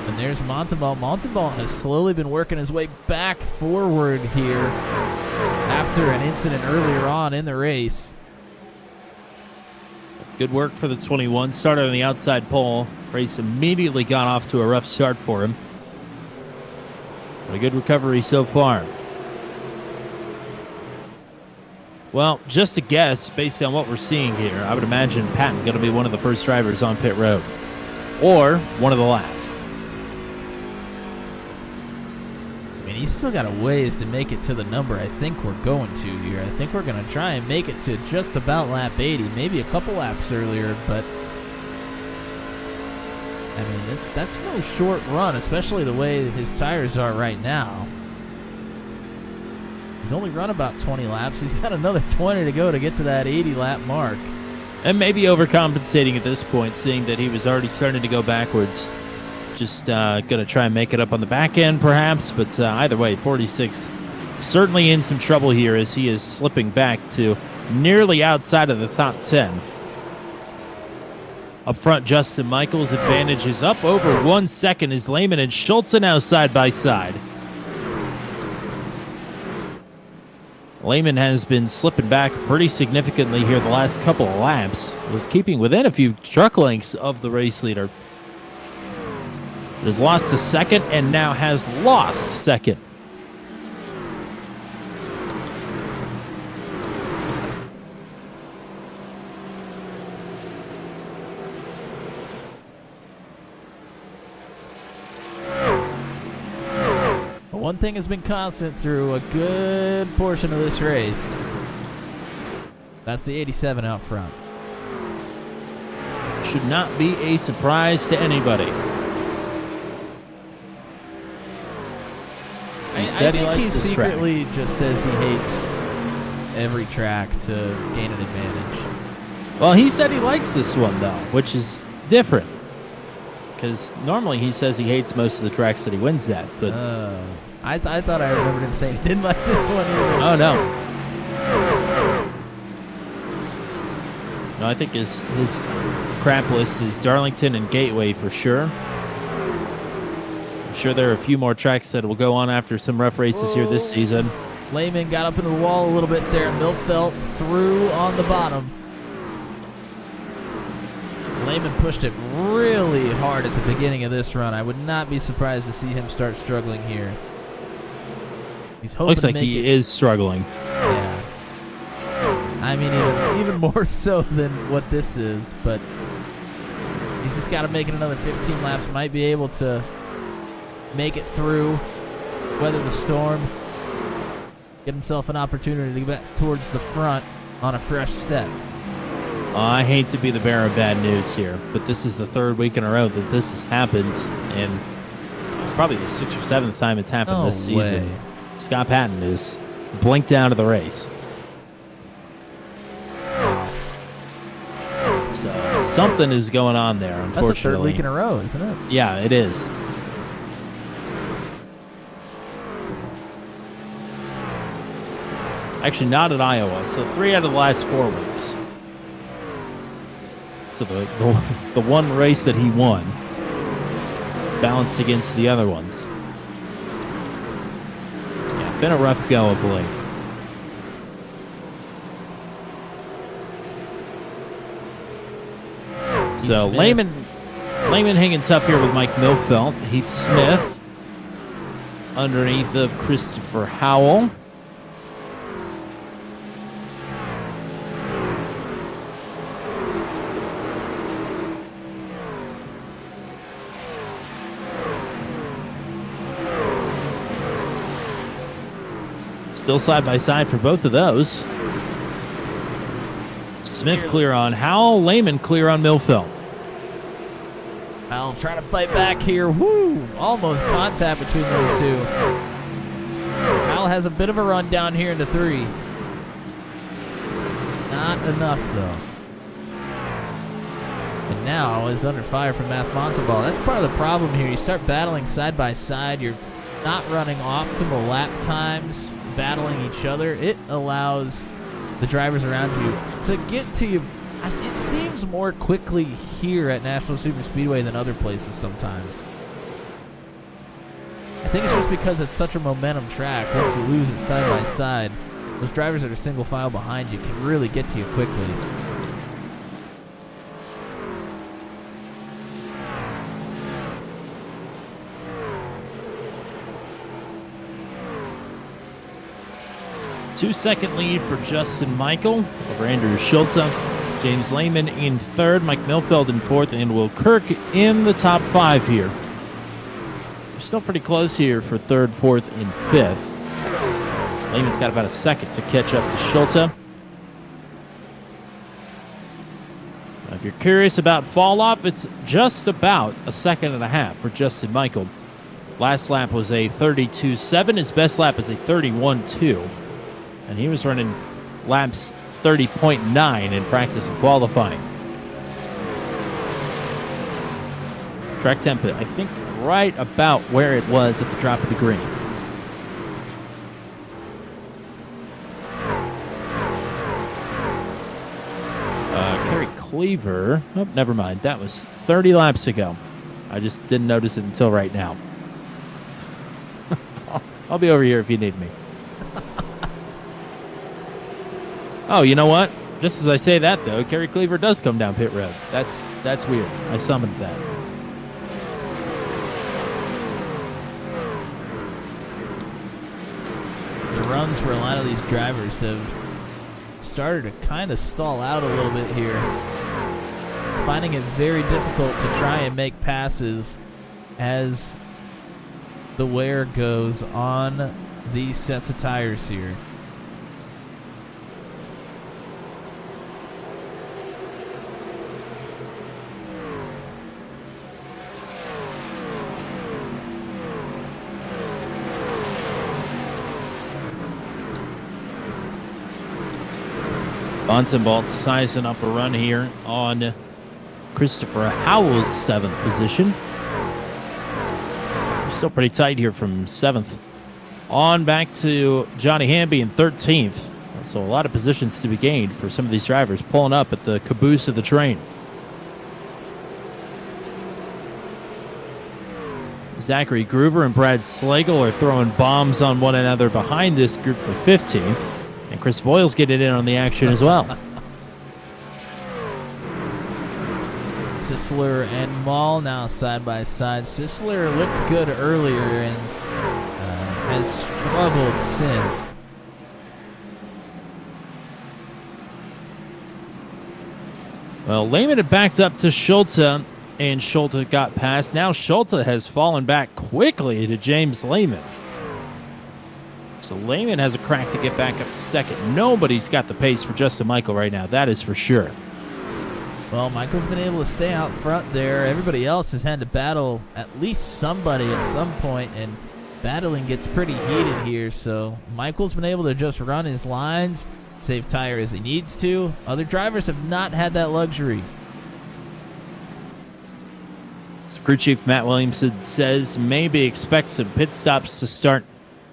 And there's Montebaugh. Montebaugh has slowly been working his way back forward here after an incident earlier on in the race. Good work for the 21. Started on the outside pole. Race immediately got off to a rough start for him. But a good recovery so far. Well, just a guess based on what we're seeing here. I would imagine Patton going to be one of the first drivers on pit road. Or one of the last. I mean, he's still got a ways to make it to the number I think we're going to here. I think we're going to try and make it to just about lap 80, maybe a couple laps earlier, but I mean, that's no short run, especially the way his tires are right now. He's only run about 20 laps. He's got another 20 to go to get to that 80 lap mark. And maybe overcompensating at this point, seeing that he was already starting to go backwards. Just going to try and make it up on the back end, perhaps. But either way, 46 certainly in some trouble here as he is slipping back to nearly outside of the top 10. Up front, Justin Michaels' advantage is up over 1 second as Lehman and Schultz now side by side. Lehman has been slipping back pretty significantly here the last couple of laps. Was keeping within a few truck lengths of the race leader. Has lost a second and now has lost second. One thing has been constant through a good portion of this race. That's the 87 out front. Should not be a surprise to anybody. I think he secretly just says he hates every track to gain an advantage. Well, he said he likes this one, though, which is different. Because normally he says he hates most of the tracks that he wins at. But I thought I remembered him saying he didn't like this one either. Oh, no. No, I think his crap list is Darlington and Gateway for sure. I'm sure there are a few more tracks that will go on after some rough races here this season. Lehman got up into the wall a little bit there. Milfelt through on the bottom. Lehman pushed it really hard at the beginning of this run. I would not be surprised to see him start struggling here. He's hoping Looks to like make he it. is struggling. Yeah. I mean, even more so than what this is, but he's just got to make it another 15 laps. Might be able to make it through, weather the storm, get himself an opportunity to get back towards the front on a fresh set. I hate to be the bearer of bad news here, but this is the third week in a row that this has happened, and probably the 6th or 7th time it's happened this season. Scott Patton is blinked out of the race. So something is going on there, unfortunately. That's the third week in a row, isn't it? Yeah, it is. Actually, not at Iowa. So 3 out of the last 4 weeks. So the one race that he won balanced against the other ones. Yeah, been a rough go of late. So Lehman hanging tough here with Mike Milfelt. Heath Smith underneath of Christopher Howell. Still side by side for both of those. Smith clear on Howell, Lehman clear on Milfelt. Howell trying to fight back here. Woo! Almost contact between those two. Howell has a bit of a run down here into 3. Not enough, though. And now is under fire from Matt Montalban. That's part of the problem here. You start battling side by side. You're not running optimal lap times, battling each other. It allows the drivers around you to get to you. It seems more quickly here at National Superspeedway than other places sometimes. I think it's just because it's such a momentum track. Once you lose it side by side, those drivers that are single file behind you can really get to you quickly. Two-second lead for Justin Michael over Andrew Schultz. James Lehman in 3rd, Mike Milfeld in 4th, and Will Kirk in the top 5 here. We're still pretty close here for 3rd, 4th, and 5th. Lehman's got about a second to catch up to Schultz. Now, if you're curious about fall off, it's just about a second and a half for Justin Michael. Last lap was a 32.7. His best lap is a 31.2. And he was running laps 30.9 in practice and qualifying. Track tempo, I think, right about where it was at the drop of the green. Kerry Cleaver. Oh, never mind. That was 30 laps ago. I just didn't notice it until right now. I'll be over here if you need me. Oh, you know what? Just as I say that, though, Kerry Cleaver does come down pit road. That's weird. I summoned that. The runs for a lot of these drivers have started to kind of stall out a little bit here. Finding it very difficult to try and make passes as the wear goes on these sets of tires here. Bontenbalt sizing up a run here on Christopher Howell's 7th position. Still pretty tight here from 7th. On back to Johnny Hamby in 13th. So a lot of positions to be gained for some of these drivers pulling up at the caboose of the train. Zachary Groover and Brad Slagle are throwing bombs on one another behind this group for 15th. And Chris Voiles getting in on the action as well. Sisler and Mall now side by side. Sisler looked good earlier and has struggled since. Well, Lehman had backed up to Schulte, and Schulte got past. Now Schulte has fallen back quickly to James Lehman. So Lehman has a crack to get back up to second. Nobody's got the pace for Justin Michael right now. That is for sure. Well, Michael's been able to stay out front there. Everybody else has had to battle at least somebody at some point, and battling gets pretty heated here. So Michael's been able to just run his lines, save tire as he needs to. Other drivers have not had that luxury. So crew chief Matt Williamson says maybe expect some pit stops to start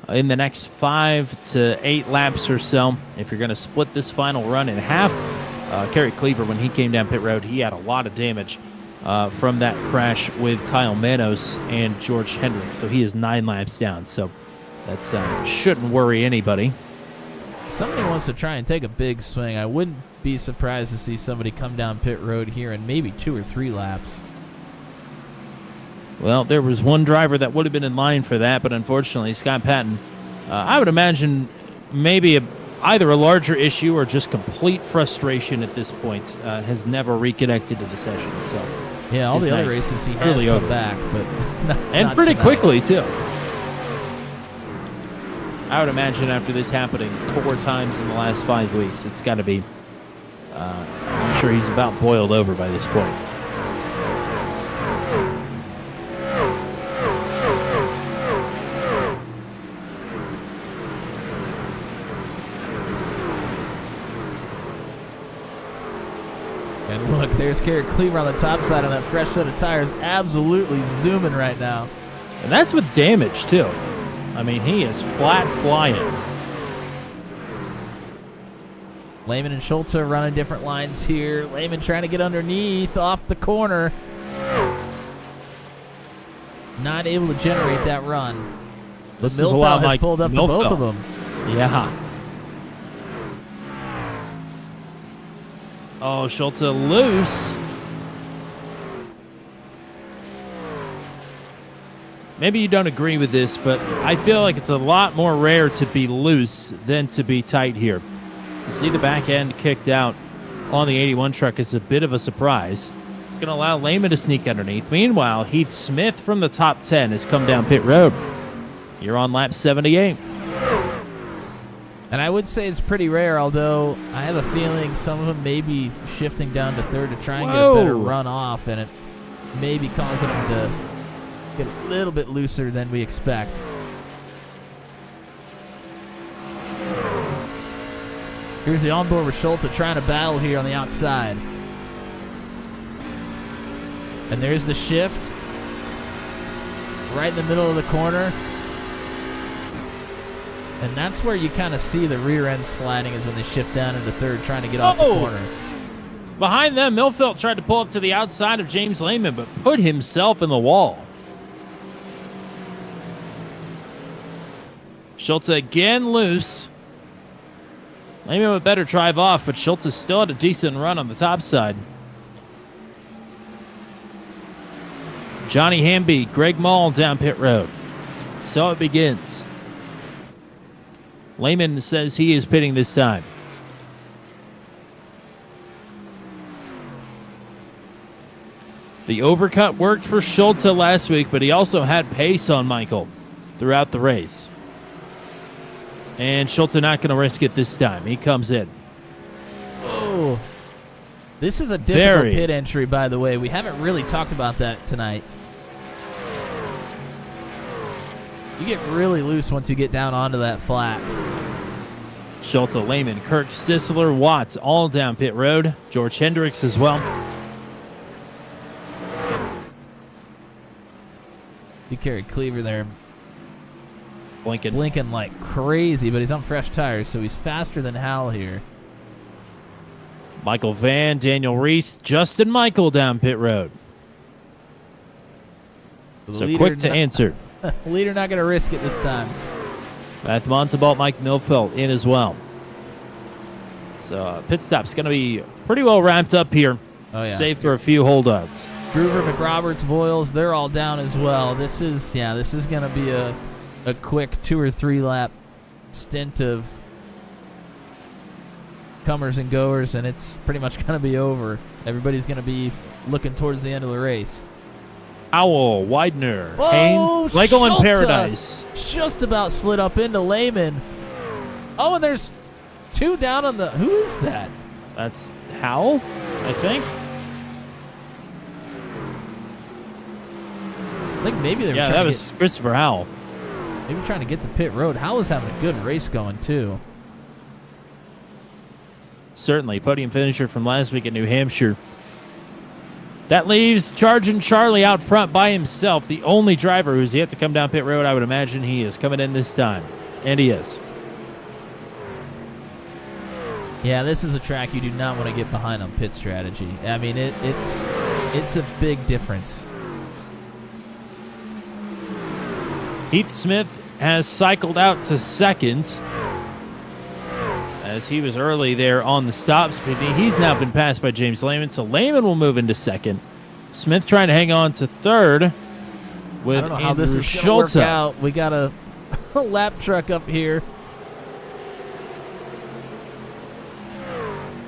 in the next 5 to 8 laps or so. If you're going to split this final run in half, Kerry Cleaver, when he came down pit road, he had a lot of damage from that crash with Kyle Manos and George Hendricks. So he is 9 laps down. So that shouldn't worry anybody. Somebody wants to try and take a big swing. I wouldn't be surprised to see somebody come down pit road here in maybe 2 or 3 laps. Well, there was one driver that would have been in line for that, but unfortunately, Scott Patton, I would imagine maybe either a larger issue or just complete frustration at this point, has never reconnected to the session. So, yeah, all the other races he has come over. back, but and not pretty tonight. quickly too. I would imagine after this happening 4 times in the last 5 weeks, it's got to be. I'm sure he's about boiled over by this point. And look, there's Kerry Cleaver on the top side on that fresh set of tires, absolutely zooming right now. And that's with damage, too. I mean, he is flat flying. Lehman and Schulte running different lines here. Lehman trying to get underneath off the corner. Not able to generate that run. But Milfeld has pulled up to both of them. Yeah. Oh, Schulte loose. Maybe you don't agree with this, but I feel like it's a lot more rare to be loose than to be tight here. You see the back end kicked out on the 81 truck is a bit of a surprise. It's going to allow Lehman to sneak underneath. Meanwhile, Heath Smith from the top 10 has come down pit road. You're on lap 78. And I would say it's pretty rare, although I have a feeling some of them may be shifting down to third to try and get a better run off, and it may be causing them to get a little bit looser than we expect. Here's the onboard with Schulte trying to battle here on the outside. And there's the shift. Right in the middle of the corner. And that's where you kind of see the rear end sliding is when they shift down into third trying to get off the corner. Behind them, Millfelt tried to pull up to the outside of James Lehman, but put himself in the wall. Schultz again loose. Lehman would better drive off, but Schultz is still at a decent run on the top side. Johnny Hamby, Greg Mall down pit road. So it begins. Lehman says he is pitting this time. The overcut worked for Schultz last week, but he also had pace on Michael throughout the race. And Schultz not going to risk it this time. He comes in. Oh, this is a difficult pit entry, by the way. We haven't really talked about that tonight. You get really loose once you get down onto that flat. Schultz, Lehman, Kirk, Sisler, Watts, all down pit road. George Hendricks as well. You carried Cleaver there. Blinking like crazy, but he's on fresh tires, so he's faster than Hal here. Michael Van, Daniel Reese, Justin Michael down pit road. So quick to answer. Leader not going to risk it this time. Matt Montalbot, Mike Millfelt in as well. So pit stop's going to be pretty well wrapped up here. Oh, yeah. Save for a few holdouts. Groover, McRoberts, Voiles, they're all down as well. This is going to be a quick 2 or 3 lap stint of comers and goers, and it's pretty much going to be over. Everybody's going to be looking towards the end of the race. Owl, Widener, Whoa, Haynes, Lego in Schultz Paradise. Just about slid up into Lehman. Oh, and there's 2 down on the... Who is that? That's Howell, I think. I think maybe they were trying that to was Christopher Howell. Maybe trying to get to pit road. Howell was having a good race going, too. Certainly, podium finisher from last week at New Hampshire. That leaves Charging Charlie out front by himself, the only driver who's yet to come down pit road. I would imagine he is coming in this time, and he is. Yeah, this is a track you do not want to get behind on pit strategy. I mean, it's a big difference. Heath Smith has cycled out to second, as he was early there on the stop speed. He's now been passed by James Lehman, so Lehman will move into second. Smith trying to hang on to third with I don't know how Andrew this is Schultz. work out. We got a lap truck up here.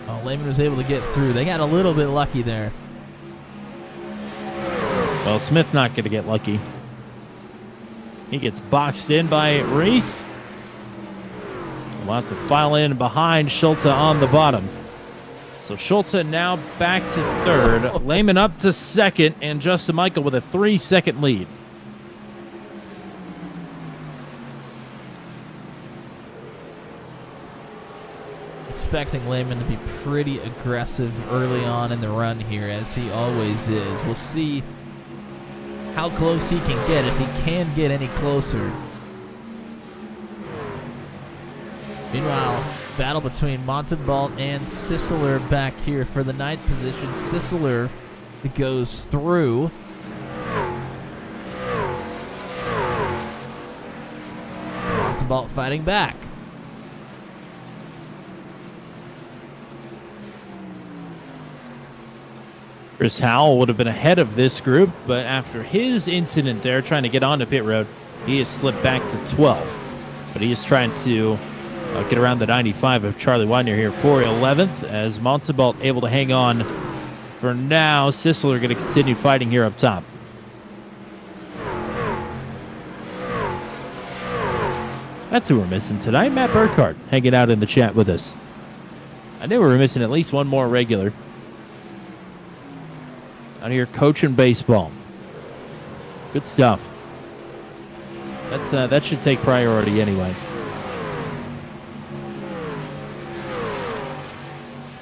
Oh, Lehman was able to get through. They got a little bit lucky there. Well, Smith not going to get lucky. He gets boxed in by Reese. We'll have to file in behind Schultz on the bottom. So Schultz now back to third. Lehman up to second, and Justin Michael with a 3-second lead. Expecting Lehman to be pretty aggressive early on in the run here, as he always is. We'll see how close he can get, if he can get any closer. Meanwhile, battle between Montalbot and Sisler back here for the 9th position. Sisler goes through. Montalbot fighting back. Chris Howell would have been ahead of this group, but after his incident there trying to get onto pit road, he has slipped back to 12. But he is trying to get around the 95 of Charlie Widener here for 11th, as Montalbot able to hang on for now. Sisler going to continue fighting here up top. That's who we're missing tonight. Matt Burkhardt hanging out in the chat with us. I knew we were missing at least one more regular. Out here coaching baseball. Good stuff. That should take priority anyway.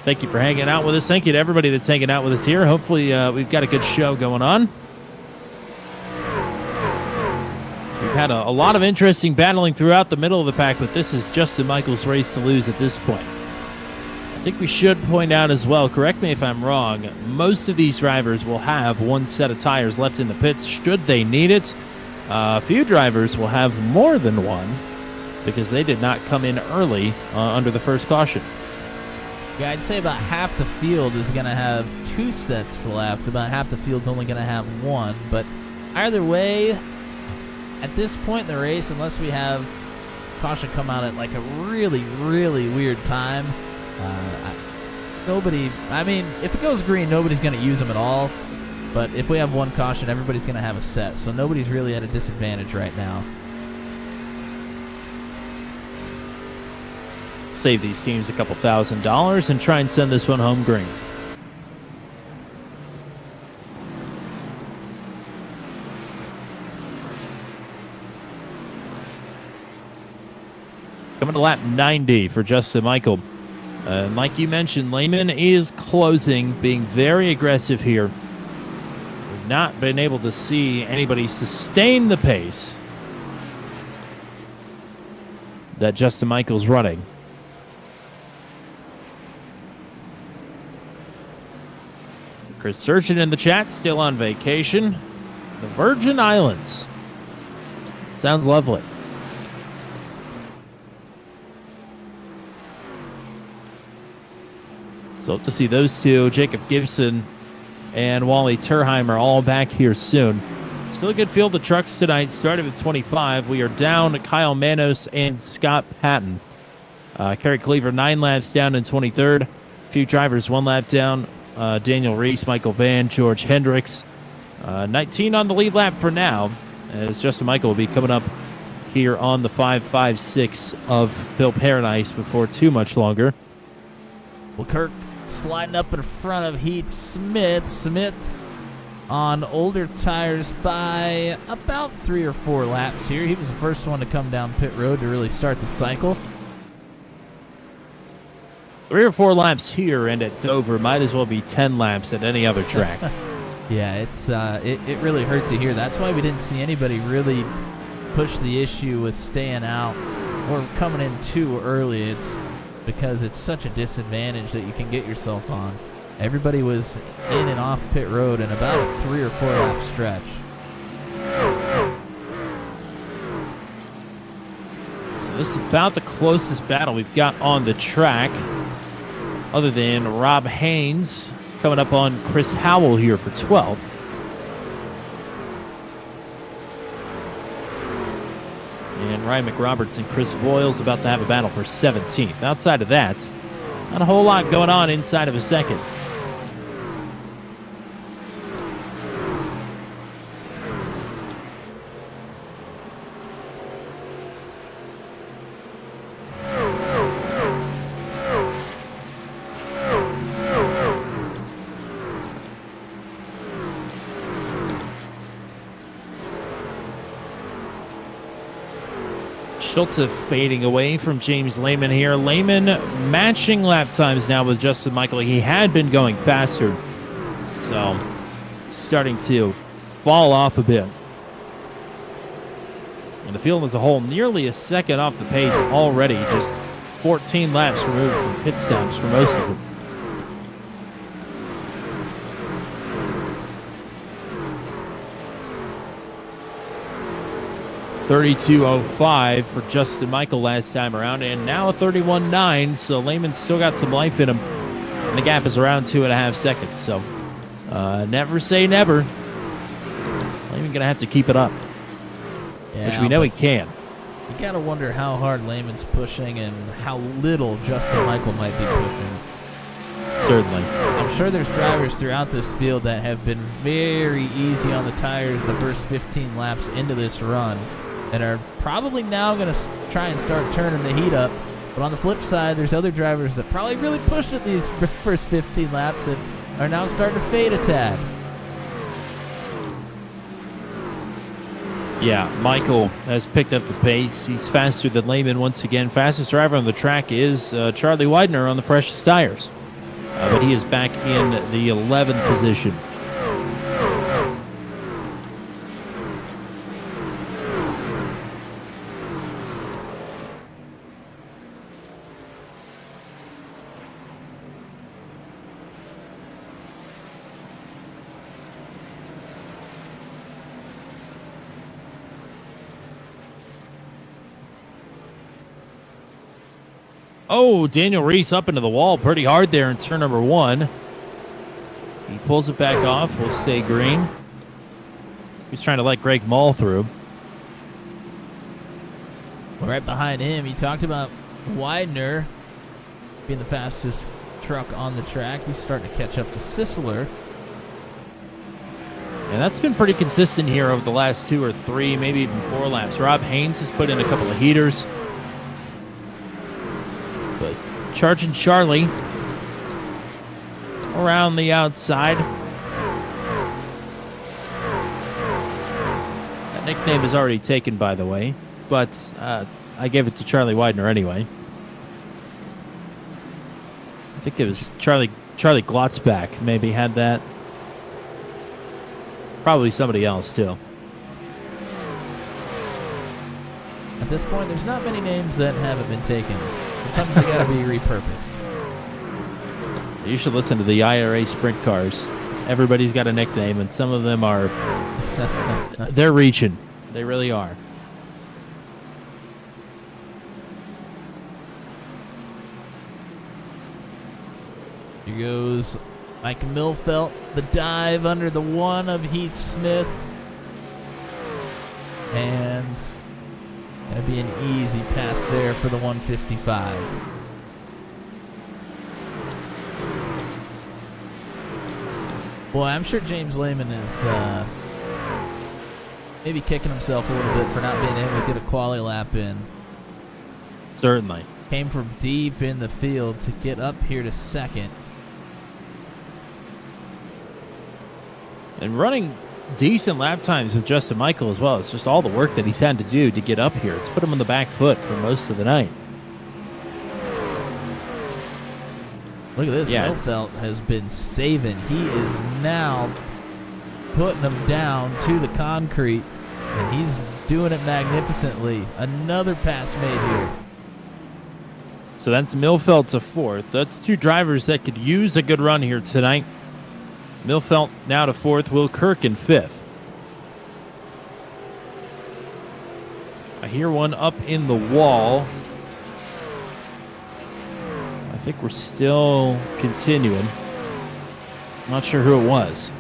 Thank you for hanging out with us. Thank you to everybody that's hanging out with us here. Hopefully we've got a good show going on. So we've had a lot of interesting battling throughout the middle of the pack, but this is Justin Michael's race to lose at this point. think we should point out as well, correct me if I'm wrong, most of these drivers will have one set of tires left in the pits should they need it. A few drivers will have more than one because they did not come in early under the first caution. Yeah, I'd say about half the field is going to have 2 sets left. About half the field's only going to have 1. But either way, at this point in the race, unless we have caution come out at like a really, really weird time, if it goes green, nobody's going to use them at all. But if we have 1 caution, everybody's going to have a set. So nobody's really at a disadvantage right now. Save these teams a couple $1,000s and try and send this one home green. Coming to lap 90 for Justin Michael. Like you mentioned, Lehman is closing, being very aggressive here. We've not been able to see anybody sustain the pace that Justin Michael's running. Chris Surgeon in the chat, still on vacation. The Virgin Islands. Sounds lovely. So hope to see those two, Jacob Gibson and Wally Terheimer, all back here soon. Still a good field of trucks tonight. Started with 25. We are down Kyle Manos and Scott Patton. Kerry Cleaver, 9 laps down in 23rd. A few drivers 1 lap down. Daniel Reese, Michael Van, George Hendricks. 19 on the lead lap for now, as Justin Michael will be coming up here on the 5.56 of Bill Paradise before too much longer. Well, Kirk sliding up in front of Heath Smith. Smith on older tires by about 3 or 4 laps here. He was the first one to come down pit road to really start the cycle. 3 or 4 laps here, and at Dover might as well be 10 laps at any other track. Yeah, it really hurts to hear. That's why we didn't see anybody really push the issue with staying out or coming in too early. It's because it's such a disadvantage that you can get yourself on. Everybody was in and off pit road in about a 3 or 4 lap stretch. So this is about the closest battle we've got on the track, other than Rob Haynes coming up on Chris Howell here for 12th. And Ryan McRoberts and Chris Voiles about to have a battle for 17th. Outside of that, not a whole lot going on inside of a second. Schultze fading away from James Lehman here. Lehman matching lap times now with Justin Michael. He had been going faster, so starting to fall off a bit. And the field as a whole nearly a second off the pace already. Just 14 laps removed from pit stops for most of them. .32.05 for Justin Michael last time around, and now a 31.9, so Lehman's still got some life in him. And the gap is around 2.5 seconds, so never say never. Lehman going to have to keep it up, which we know he can. You got to wonder how hard Lehman's pushing and how little Justin Michael might be pushing. Certainly. I'm sure there's drivers throughout this field that have been very easy on the tires the first 15 laps into this run, and are probably now going to try and start turning the heat up. But on the flip side, there's other drivers that probably really pushed at these first 15 laps and are now starting to fade a tad. Yeah, Michael has picked up the pace. He's faster than Lehman once again. Fastest driver on the track is Charlie Widener on the freshest tires. But he is back in the 11th position. Oh, Daniel Reese up into the wall pretty hard there in turn number 1. He pulls it back off. We'll stay green. He's trying to let Greg Mall through. Right behind him, he talked about Widener being the fastest truck on the track. He's starting to catch up to Sisler. And that's been pretty consistent here over the last 2 or 3, maybe even 4 laps. Rob Haynes has put in a couple of heaters. But Charging Charlie around the outside. That nickname is already taken, by the way. But I gave it to Charlie Widener anyway. I think it was Charlie Glotzback maybe had that. Probably somebody else, too. At this point, there's not many names that haven't been taken. Sometimes they got to be repurposed. You should listen to the IRA sprint cars. Everybody's got a nickname, and some of them are... they're reaching. They really are. Here goes Mike Milfelt, the dive under the 1 of Heath Smith. And going to be an easy pass there for the 155. Boy, I'm sure James Lehman is maybe kicking himself a little bit for not being able to get a quali lap in. Certainly. Came from deep in the field to get up here to second. And running decent lap times with Justin Michael as well. It's just all the work that he's had to do to get up here. It's put him on the back foot for most of the night. Look at this. Yeah, Milfelt has been saving. He is now putting them down to the concrete, and he's doing it magnificently. Another pass made here. So that's Milfelt to 4th. That's 2 drivers that could use a good run here tonight. Milfelt now to 4th. Will Kirk in 5th. I hear one up in the wall. I think we're still continuing. Not sure who it was.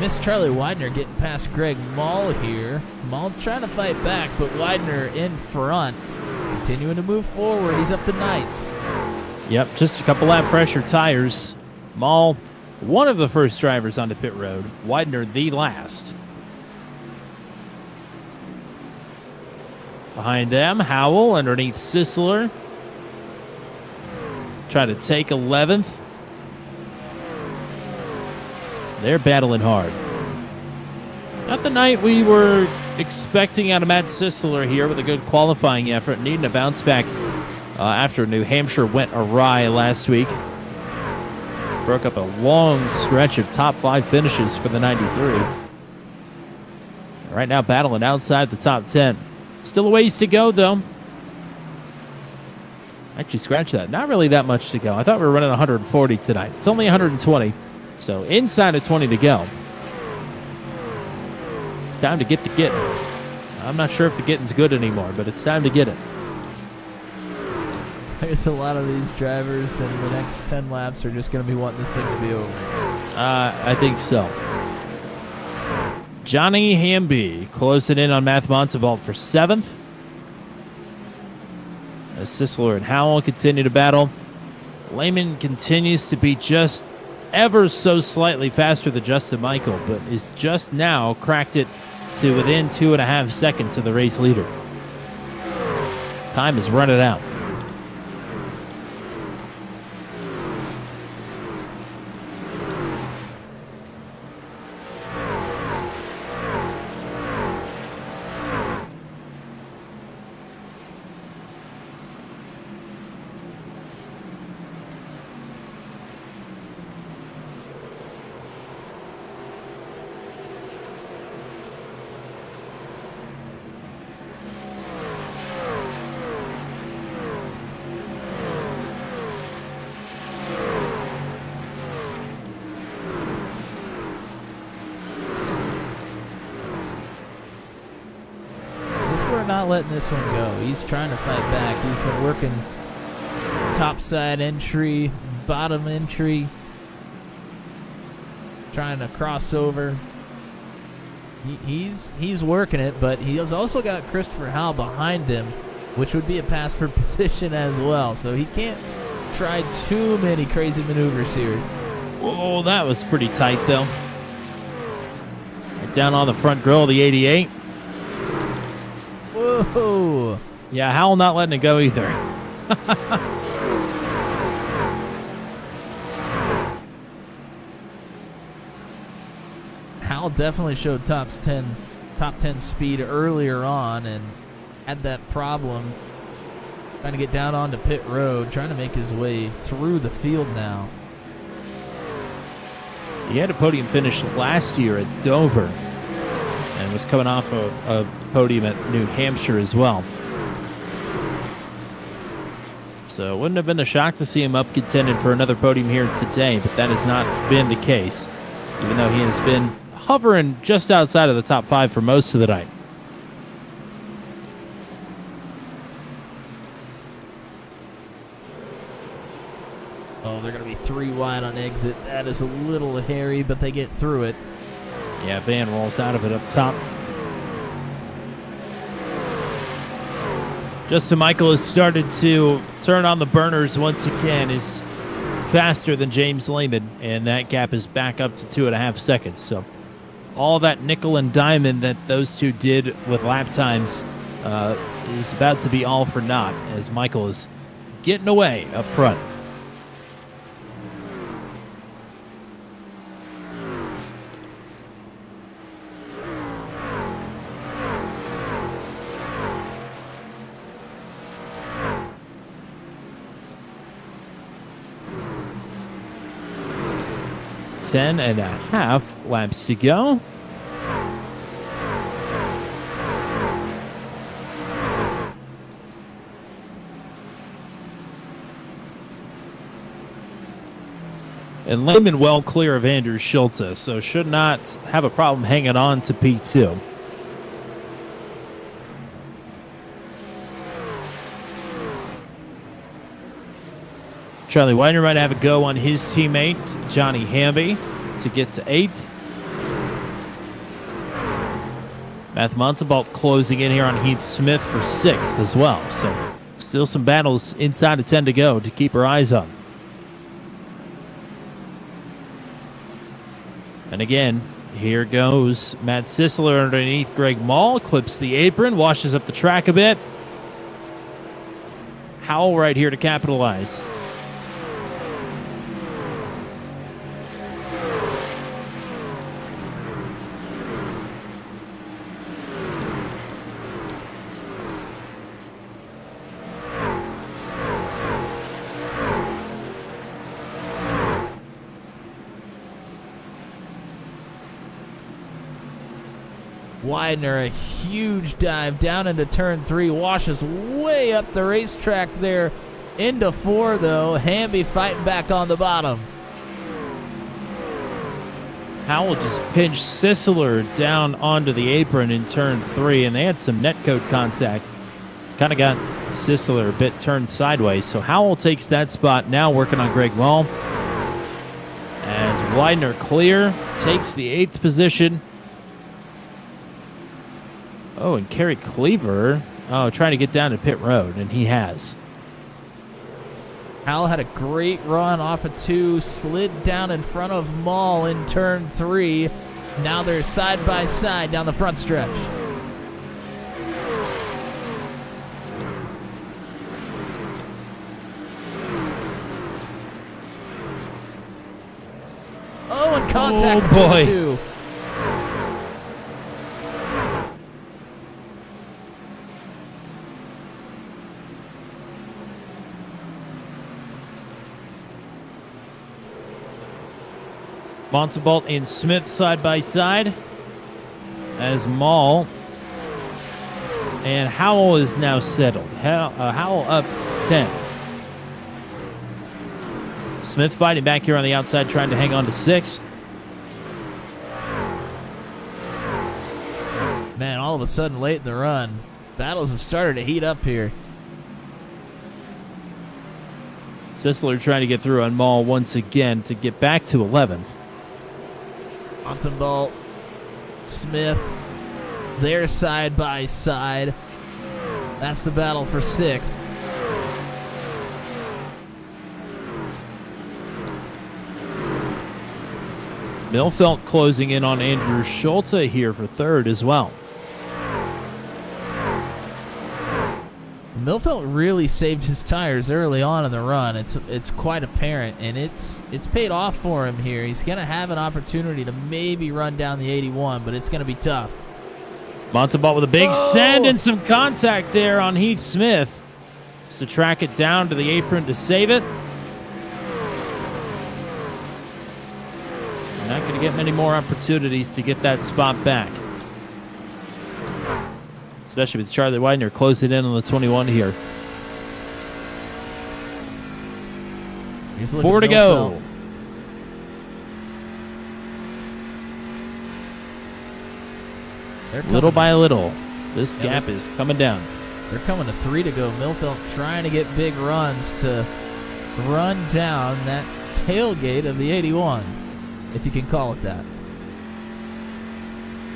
Miss Charlie Widener getting past Greg Mall here. Mall trying to fight back, but Widener in front. Continuing to move forward. He's up to 9th. Yep, just a couple lap pressure tires. Mall, one of the first drivers onto pit road. Widener, the last. Behind them, Howell underneath Sisler. Try to take 11th. They're battling hard. Not the night we were expecting out of Matt Sisler here with a good qualifying effort, needing a bounce back after New Hampshire went awry last week. Broke up a long stretch of top 5 finishes for the 93. Right now battling outside the top 10. Still a ways to go, though. Actually, scratch that. Not really that much to go. I thought we were running 140 tonight. It's only 120, so inside of 20 to go. It's time to get the getting. I'm not sure if the getting's good anymore, but it's time to get it. There's a lot of these drivers, and the next 10 laps are just going to be wanting this thing to be over. I think so. Johnny Hamby closing in on Matt Montevault for 7th. As Sisler and Howell continue to battle. Lehman continues to be just ever so slightly faster than Justin Michael, but is just now cracked it to within 2.5 seconds of the race leader. Time is running out. Sisler not letting this one go. He's trying to fight back. He's been working top side entry, bottom entry, trying to cross over. He's working it, but he has also got Christopher Howell behind him, which would be a pass for position as well. So he can't try too many crazy maneuvers here. Oh, that was pretty tight, though. Right down on the front grill of the 88. Whoa. Yeah, Howell not letting it go either. Howell definitely showed top 10 speed earlier on and had that problem trying to get down onto pit road, trying to make his way through the field now. He had a podium finish last year at Dover and was coming off a podium at New Hampshire as well. So it wouldn't have been a shock to see him up contending for another podium here today, but that has not been the case, even though he has been hovering just outside of the top 5 for most of the night. Oh, they're going to be 3 wide on exit. That is a little hairy, but they get through it. Yeah, Van rolls out of it up top. Justin Michael has started to turn on the burners once again. Is faster than James Lehman, and that gap is back up to 2.5 seconds. So all that nickel and diamond that those two did with lap times is about to be all for naught as Michael is getting away up front. Ten and a half laps to go. And Lehman well clear of Andrew Schulte, so should not have a problem hanging on to P2. Charlie Widener might have a go on his teammate, Johnny Hamby, to get to 8th. Matt Montalbot closing in here on Heath Smith for 6th as well. So still some battles inside of 10 to go to keep our eyes on. And again, here goes Matt Sisler underneath Greg Mall, clips the apron, washes up the track a bit. Howell right here to capitalize. Widener, a huge dive down into turn 3, washes way up the racetrack there into 4, though. Hamby fighting back on the bottom. Howell just pinched Sisler down onto the apron in turn 3, and they had some netcode contact. Kind of got Sisler a bit turned sideways, so Howell takes that spot, now working on Greg Mall. As Widener clear, takes the 8th position. Oh, and Kerry Cleaver, trying to get down to pit road, and he has. Howell had a great run off of 2, slid down in front of Mall in turn 3. Now they're side by side down the front stretch. Oh, and contact oh, boy. between the 2. Montalbot and Smith side by side as Mall and Howell is now settled. Howell up to 10. Smith fighting back here on the outside, trying to hang on to 6th. Man, all of a sudden late in the run, Battles have started to heat up here. Sisler trying to get through on Mall once again to get back to 11th. Montembault, Smith, they're side by side. That's the battle for 6th. Millfelt closing in on Andrew Schulte here for 3rd as well. Millfelt really saved his tires early on in the run. It's quite apparent, and it's paid off for him here. He's going to have an opportunity to maybe run down the 81, but it's going to be tough. Montembault with a big send and some contact there on Heath Smith. Has to track it down to the apron to save it. Not going to get many more opportunities to get that spot back. Especially with Charlie Widener closing in on the 21 here. 4 to go. Little by little, this gap is coming down. They're coming to 3 to go. Millfelt trying to get big runs to run down that tailgate of the 81, if you can call it that.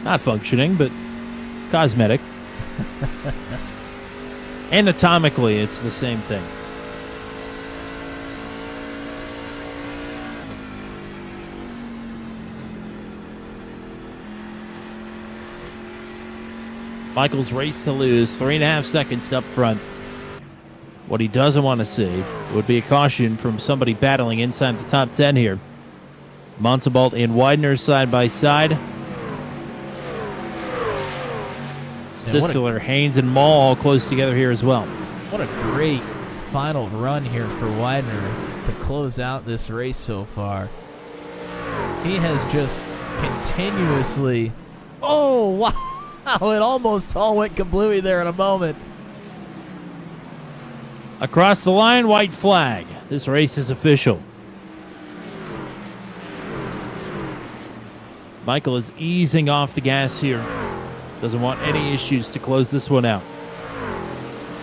Not functioning, but cosmetic. Anatomically, it's the same thing. Michael's race to lose, 3.5 seconds up front. What he doesn't want to see would be a caution from somebody battling inside the top 10 here. Montembault and Widener side by side. Sisler, Haynes, and Mall all close together here as well. What a great final run here for Widener to close out this race so far. He has just continuously... Oh, wow! It almost all went kablooey there in a moment. Across the line, white flag. This race is official. Michael is easing off the gas here. Doesn't want any issues to close this one out.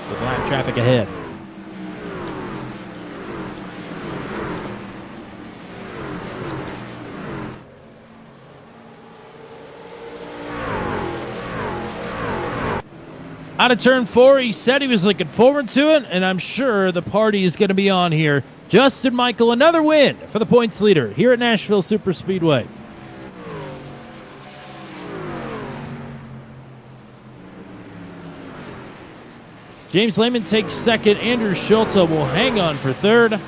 With lap traffic ahead. Out of turn 4, he said he was looking forward to it, and I'm sure the party is going to be on here. Justin Michael, another win for the points leader here at Nashville Superspeedway. James Lehman takes 2nd. Andrew Schulte will hang on for 3rd.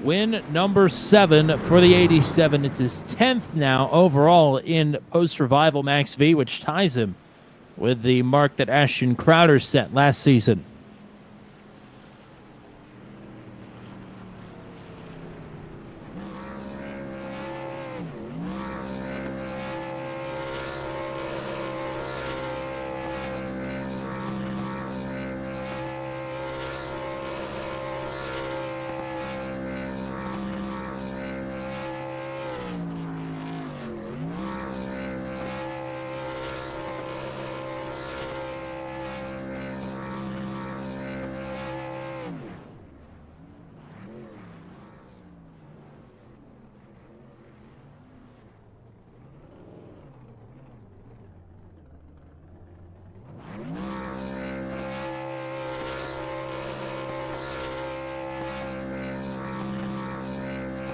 Win number 7 for the 87. It's his 10th now overall in post-revival Max V, which ties him with the mark that Ashton Crowder set last season.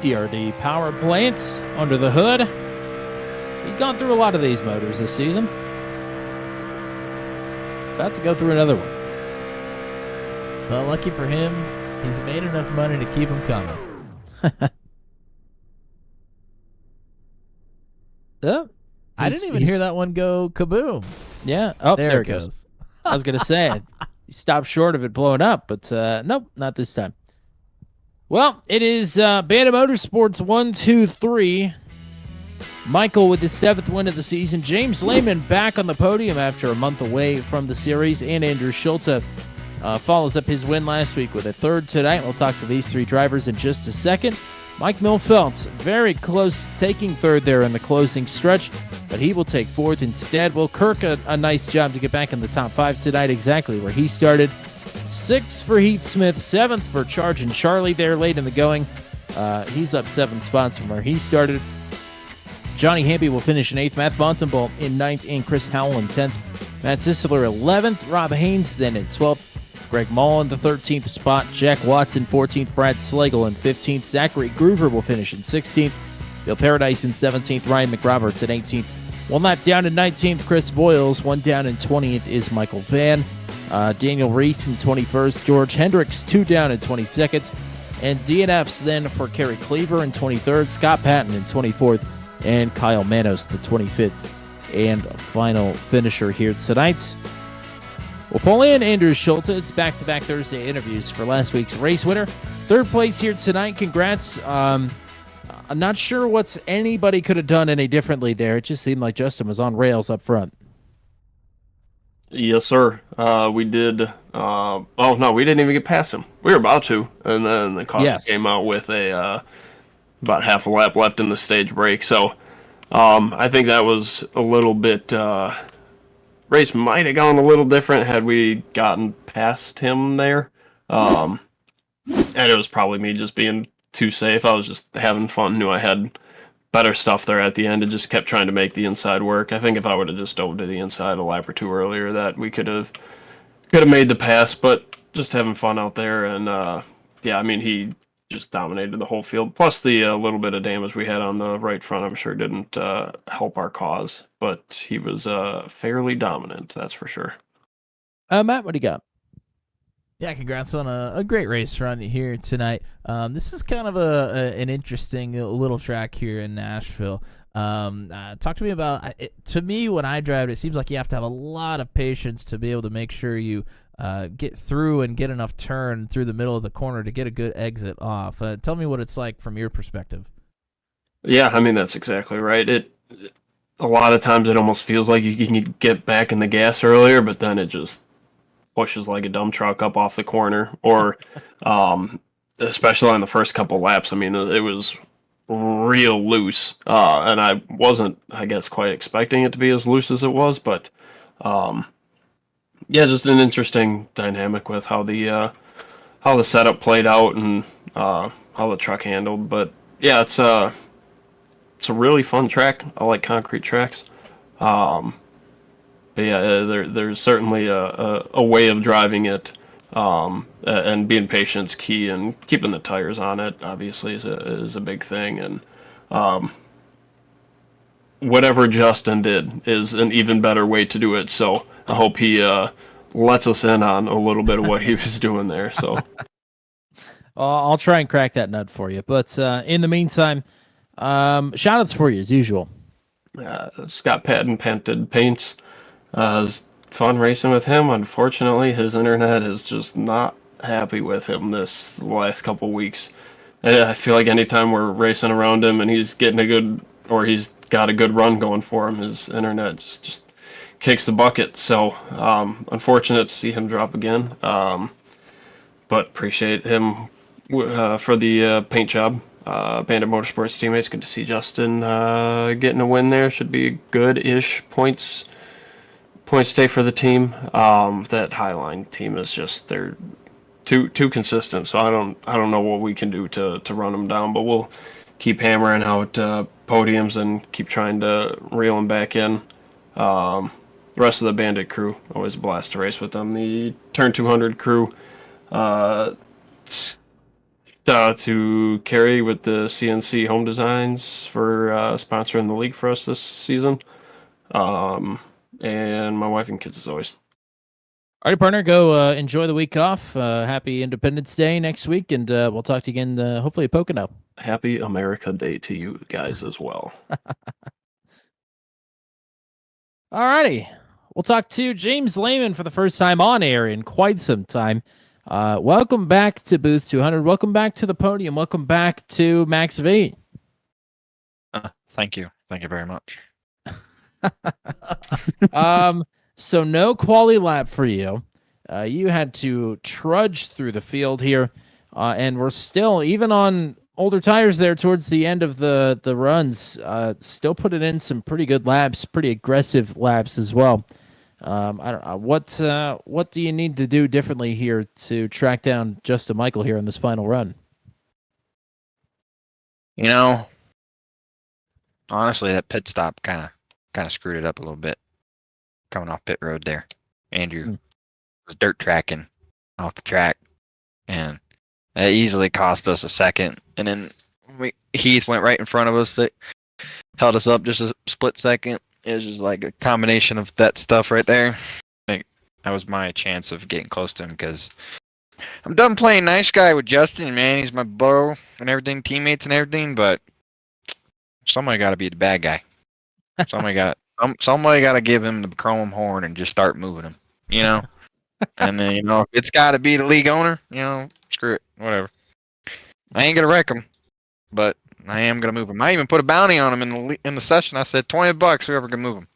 DRD power plants under the hood. He's gone through a lot of these motors this season. About to go through another one. Well, lucky for him, he's made enough money to keep him coming. Oh, I didn't even hear that one go kaboom. Yeah. Oh, there it goes. I was going to say, he stopped short of it blowing up, but nope, not this time. Well, it is Band of Motorsports 1, 2, 3. Michael with his 7th win of the season. James Lehman back on the podium after a month away from the series. And Andrew Schulte follows up his win last week with a 3rd tonight. We'll talk to these 3 drivers in just a second. Mike Milfelt, very close to taking 3rd there in the closing stretch, but he will take 4th instead. Will Kirk, a nice job to get back in the top 5 tonight, exactly where he started. 6th for Heath Smith, 7th for Charge and Charlie there late in the going. He's up 7 spots from where he started. Johnny Hamby will finish in 8th, Matt Montembault in 9th, and Chris Howell in 10th. Matt Sisler 11th, Rob Haynes then in 12th. Greg Mull in the 13th spot, Jack Watson 14th, Brad Slagle in 15th, Zachary Groover will finish in 16th, Bill Paradise in 17th, Ryan McRoberts in 18th. 1 lap down in 19th, Chris Voiles. 1 down in 20th is Michael Vann. Daniel Reese in 21st, George Hendricks 2 down in 22nd, and DNFs then for Kerry Cleaver in 23rd, Scott Patton in 24th, and Kyle Manos the 25th and final finisher here tonight. We'll pull in Andrew Schulte. It's back-to-back Thursday interviews for last week's race winner. 3rd place here tonight. Congrats. I'm not sure what anybody could have done any differently there. It just seemed like Justin was on rails up front. Yes, sir. We did. Oh, no, we didn't even get past him. We were about to, and then the caution came out with about half a lap left in the stage break. So I think that was a little bit... race might have gone a little different had we gotten past him there. And it was probably me just being too safe. I was just having fun, knew I had better stuff there at the end, and just kept trying to make the inside work. I think if I would have just dove to the inside a lap or 2 earlier, that we could have made the pass, but just having fun out there. And yeah, I mean, he just dominated the whole field. Plus the little bit of damage we had on the right front, I'm sure didn't help our cause, but he was fairly dominant, that's for sure. Matt, what do you got? Yeah, congrats on a great race run here tonight. This is kind of an interesting little track here in Nashville. Talk to me about to me, when I drive, it seems like you have to have a lot of patience to be able to make sure you get through and get enough turn through the middle of the corner to get a good exit off. Tell me what it's like from your perspective. Yeah, I mean, that's exactly right. A lot of times it almost feels like you can get back in the gas earlier, but then it just pushes like a dump truck up off the corner. Or especially on the first couple laps, I mean, it was real loose, and I wasn't, I guess, quite expecting it to be as loose as it was, but yeah, just an interesting dynamic with how the setup played out and how the truck handled. But yeah, it's a really fun track. I like concrete tracks. But yeah, there's certainly a way of driving it, and being patient's key, and keeping the tires on it obviously is a big thing. And whatever Justin did is an even better way to do it. So I hope he lets us in on a little bit of what he was doing there. So I'll try and crack that nut for you. But in the meantime, shout-outs for you as usual. Scott Patton Painted Paints. It was fun racing with him. Unfortunately, his internet is just not happy with him this last couple weeks. I feel like anytime we're racing around him and he's getting he's got a good run going for him, his internet just kicks the bucket. So unfortunate to see him drop again. But appreciate him for the paint job. Bandit Motorsports teammates, good to see Justin getting a win there. Should be good-ish points day for the team. That Highline team is just, they're too consistent, so I don't know what we can do to run them down, but we'll keep hammering out podiums and keep trying to reel them back in. The rest of the Bandit crew, always a blast to race with them. The Turn 200 crew, shout out to Carrie with the CNC Home Designs for sponsoring the league for us this season. And my wife and kids as always. All right, partner, go enjoy the week off. Happy Independence Day next week, and we'll talk to you again, hopefully at Pocono. Happy America Day to you guys as well. All righty. We'll talk to James Lehman for the first time on air in quite some time. Welcome back to Booth 200. Welcome back to the podium. Welcome back to Max V. Thank you. Thank you very much. So no quali lap for you. You had to trudge through the field here, and we're still, even on older tires there towards the end of the runs, still putting in some pretty good laps, pretty aggressive laps as well. I don't know what do you need to do differently here to track down Justin Michael here in this final run? You know, honestly, that pit stop kind of screwed it up a little bit. Coming off pit road there, Andrew was dirt tracking off the track, and that easily cost us a second. And then Heath went right in front of us, that held us up just a split second. It was just like a combination of that stuff right there. Like, that was my chance of getting close to him, because I'm done playing nice guy with Justin, man. He's my bro and everything, teammates and everything, but somebody got to be the bad guy. Somebody got to give him the chrome horn and just start moving him, you know? And then, if it's got to be the league owner, screw it, whatever. I ain't going to wreck him, but I am going to move him. I even put a bounty on him in the session. I said $20, whoever can move him.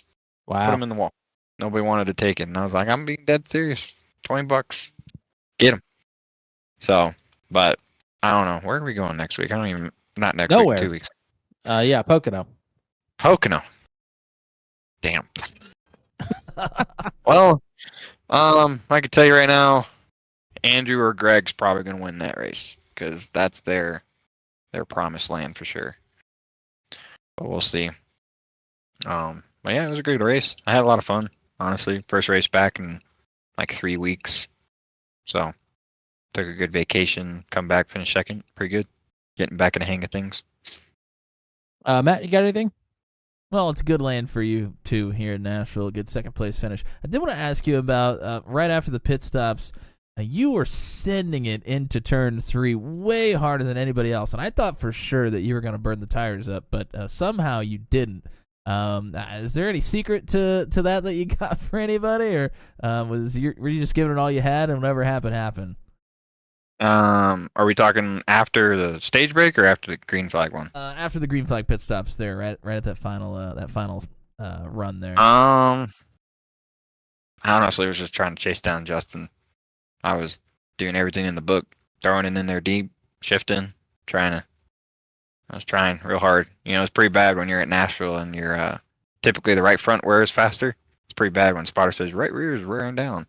Wow. Put him in the wall. Nobody wanted to take it. And I was like, I'm being dead serious. $20. Get him. So, but I don't know. Where are we going next week? Not next Nowhere. week, 2 weeks. Yeah, Pocono. Pocono. Damn. Well, I can tell you right now, Andrew or Greg's probably going to win that race, because that's their promised land for sure. But we'll see. But yeah, it was a great race. I had a lot of fun, honestly. First race back in like 3 weeks. So, took a good vacation, come back, finish second. Pretty good. Getting back in the hang of things. Matt, you got anything? Well, it's a good land for you, too, here in Nashville. A good second-place finish. I did want to ask you about, right after the pit stops, you were sending it into turn 3 way harder than anybody else, and I thought for sure that you were going to burn the tires up, but somehow you didn't. Is there any secret to that you got for anybody, or were you just giving it all you had and whatever happened? Are we talking after the stage break or after the green flag one? After the green flag pit stops there, right at that final run there. I honestly was just trying to chase down Justin. I was doing everything in the book, throwing it in there deep, shifting, I was trying real hard. It's pretty bad when you're at Nashville and you're typically the right front wears faster. It's pretty bad when spotter says right rear is wearing down,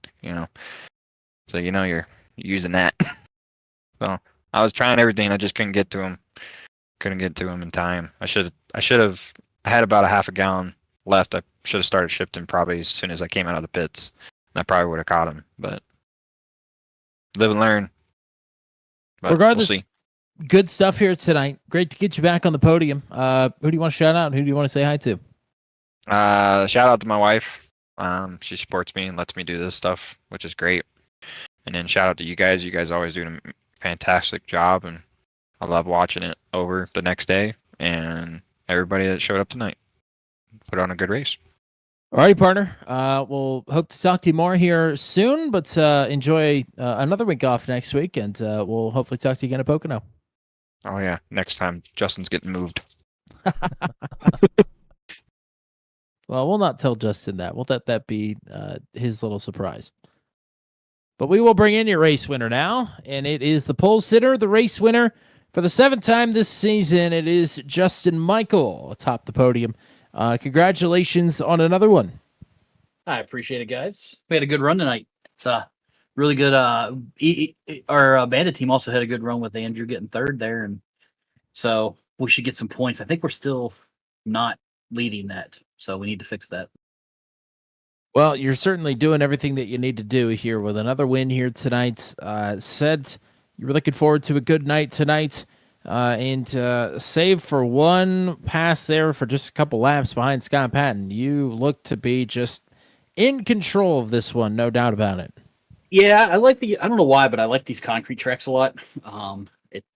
So you're using that. So I was trying everything. I just couldn't get to him. Couldn't get to him in time. I had about a half a gallon left. I should have started shifting probably as soon as I came out of the pits. And I probably would have caught him, but live and learn. But Regardless, we'll see. Good stuff here tonight. Great to get you back on the podium. Who do you want to shout out and who do you want to say hi to? Shout out to my wife. She supports me and lets me do this stuff, which is great. And then shout out to you guys. You guys always do a fantastic job, and I love watching it over the next day. And everybody that showed up tonight put on a good race. Alrighty, partner. We'll hope to talk to you more here soon, but enjoy another week off next week, and we'll hopefully talk to you again at Pocono. Oh yeah, next time Justin's getting moved. Well, we'll not tell Justin that. We'll let that be his little surprise. But we will bring in your race winner now, and it is the pole sitter, the race winner for the 7th time this season. It is Justin Michael atop the podium. Congratulations on another one. I appreciate it, guys. We had a good run tonight. It's really good. Our bandit team also had a good run with Andrew getting 3rd there, and so we should get some points. I think we're still not leading that, so we need to fix that. Well, you're certainly doing everything that you need to do here with another win here tonight. Said you were looking forward to a good night tonight, and save for one pass there for just a couple laps behind Scott Patton. You look to be just in control of this one, no doubt about it. Yeah, I don't know why, but I like these concrete tracks a lot.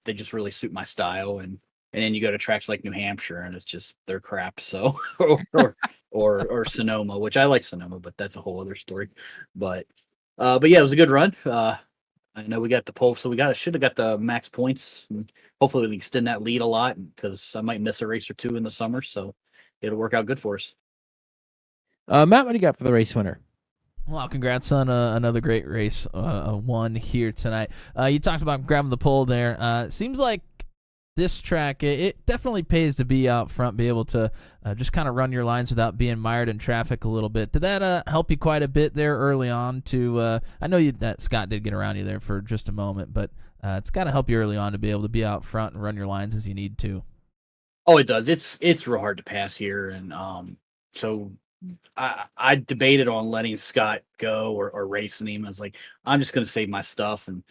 They just really suit my style, and then you go to tracks like New Hampshire, and it's just they're crap. So or Sonoma, which I like Sonoma, but that's a whole other story. But yeah, it was a good run. I know we got the pole, so should have got the max points. And hopefully, we extend that lead a lot because I might miss a race or two in the summer. So it'll work out good for us. Matt, what do you got for the race winner? Well, congrats on another great race won here tonight. You talked about grabbing the pole there. Seems like this track, it definitely pays to be out front, be able to just kind of run your lines without being mired in traffic a little bit. Did that help you quite a bit there early on? I know that Scott did get around you there for just a moment, but it's got to help you early on to be able to be out front and run your lines as you need to. Oh, it does. It's real hard to pass here, and so I debated on letting Scott go or racing him. I was like, I'm just going to save my stuff, and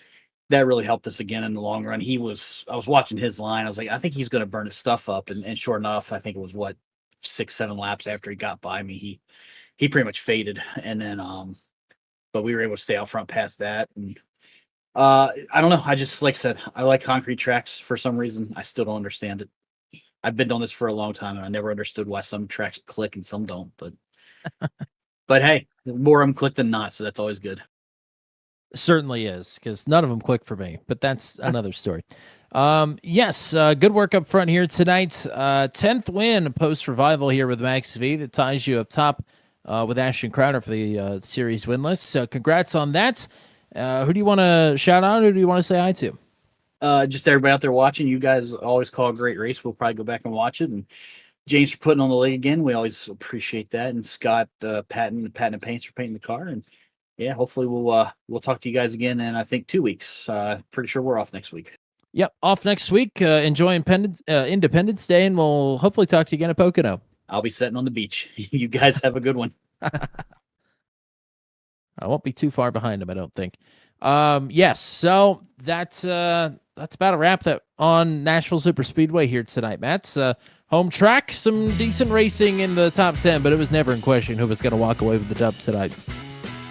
that really helped us again in the long run. I was watching his line. I was like, I think he's going to burn his stuff up, and sure enough, I think it was 6-7 laps after he got by me, he pretty much faded, and then but we were able to stay out front past that, and I don't know. I just, like I said, I like concrete tracks for some reason. I still don't understand it. I've been doing this for a long time, and I never understood why some tracks click and some don't. But hey, more of them click than not, so that's always good. Certainly is, because none of them click for me, but that's another story. Yes, good work up front here tonight. 10th win post-revival here with Max V that ties you up top with Ashton Crowder for the series win list. So congrats on that. Who do you want to shout out? Who do you want to say hi to? Just everybody out there watching. You guys always call a great race. We'll probably go back and watch it. And James for putting on the leg again. We always appreciate that. And Scott, Patton and Paints for painting the car. And yeah, hopefully we'll talk to you guys again in, I think, 2 weeks. Pretty sure we're off next week. Yep, off next week. Enjoy Independence Day, and we'll hopefully talk to you again at Pocono. I'll be sitting on the beach. You guys have a good one. I won't be too far behind him, I don't think. Yes, so that's about a wrap on Nashville Super Speedway here tonight, Matt's home track. Some decent racing in the top 10, but it was never in question who was going to walk away with the dub tonight.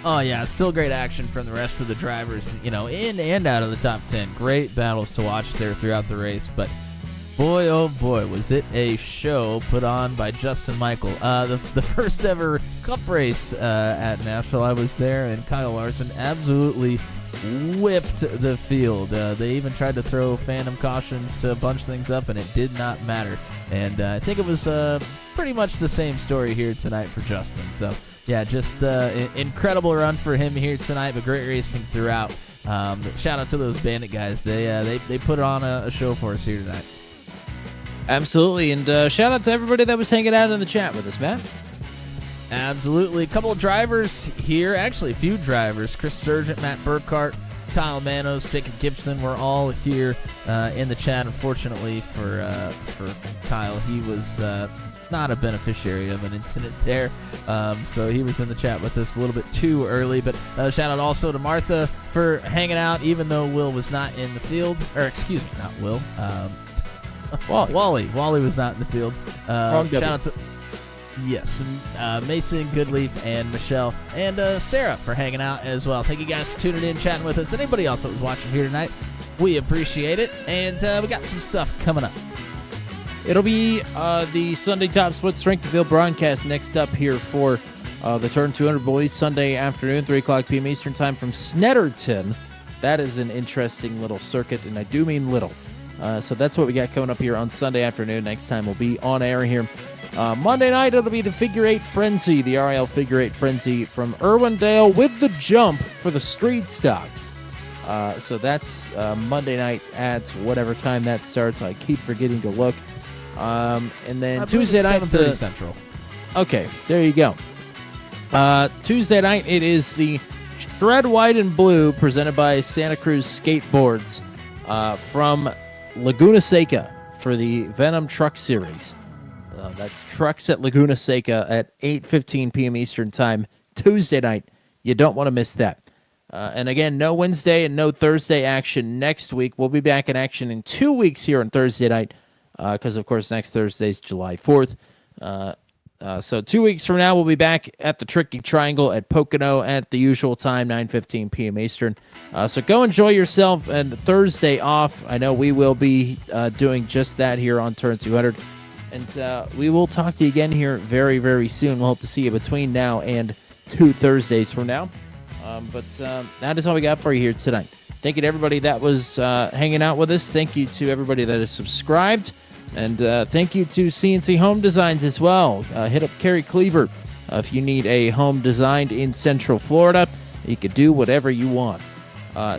Oh, yeah, still great action from the rest of the drivers, in and out of the top 10. Great battles to watch there throughout the race, but boy, oh boy, was it a show put on by Justin Michael. The first ever Cup race at Nashville, I was there, and Kyle Larson absolutely whipped the field. They even tried to throw phantom cautions to bunch things up, and it did not matter. And I think it was pretty much the same story here tonight for Justin. So, yeah, just incredible run for him here tonight, but great racing throughout. Shout out to those Bandit guys. They put on a show for us here tonight. Absolutely, and shout out to everybody that was hanging out in the chat with us, Matt. Absolutely. A couple of drivers here, actually a few drivers. Chris Sargent, Matt Burkhart, Kyle Manos, Jacob Gibson were all here in the chat. Unfortunately for Kyle, he was not a beneficiary of an incident there, so he was in the chat with us a little bit too early. But shout out also to Martha for hanging out, even though Will was not in the field. Or excuse me, not Will. Wally was not in the field. Shout out to Mason, Goodleaf, and Michelle, and Sarah for hanging out as well. Thank you guys for tuning in, chatting with us. Anybody else that was watching here tonight, we appreciate it. And we got some stuff coming up. It'll be the Sunday Top Split Strength to Field broadcast next up here for the Turn 200 boys Sunday afternoon, 3 o'clock p.m. Eastern time from Snetterton. That is an interesting little circuit, and I do mean little. So that's what we got coming up here on Sunday afternoon. Next time we'll be on air here. Monday night, it'll be the Figure 8 Frenzy, the RL Figure 8 Frenzy from Irwindale with the jump for the street stocks. So that's Monday night at whatever time that starts. I keep forgetting to look. And then Tuesday night, 7:30 Central. Okay, there you go. Tuesday night, it is the Shred White and Blue presented by Santa Cruz Skateboards from Laguna Seca for the Venom Truck Series. That's Trucks at Laguna Seca at 8:15 p.m. Eastern Time, Tuesday night. You don't want to miss that. And again, no Wednesday and no Thursday action next week. We'll be back in action in 2 weeks here on Thursday night because, of course, next Thursday is July 4th. So 2 weeks from now, we'll be back at the Tricky Triangle at Pocono at the usual time, 9:15 p.m. Eastern. So go enjoy yourself, and Thursday off. I know we will be doing just that here on Turn 200. And we will talk to you again here very, very soon. We'll hope to see you between now and 2 Thursdays from now. But that is all we got for you here tonight. Thank you to everybody that was hanging out with us. Thank you to everybody that is subscribed. And thank you to CNC Home Designs as well. Hit up Carrie Cleaver if you need a home designed in Central Florida. You could do whatever you want.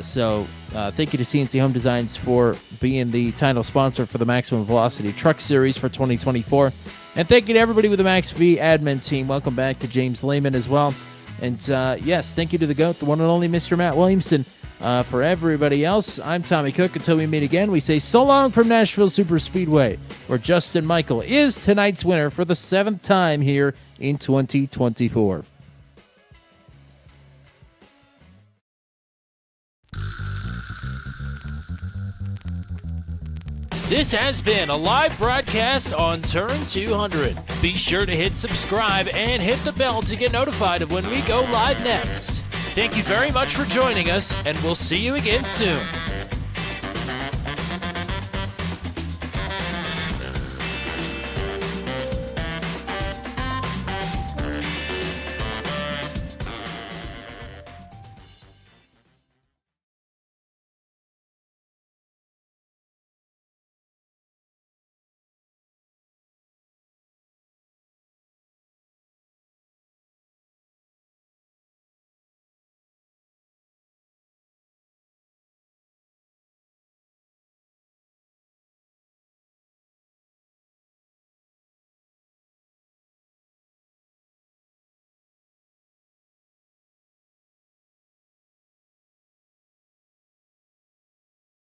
So thank you to CNC Home Designs for being the title sponsor for the Maximum Velocity Truck Series for 2024. And thank you to everybody with the Max V admin team. Welcome back to James Lehman as well. And yes, thank you to the GOAT, the one and only Mr. Matt Williamson. For everybody else, I'm Tommy Cook. Until we meet again, we say so long from Nashville Super Speedway, where Justin Michael is tonight's winner for the 7th time here in 2024. This has been a live broadcast on Turn 200. Be sure to hit subscribe and hit the bell to get notified of when we go live next. Thank you very much for joining us, and we'll see you again soon.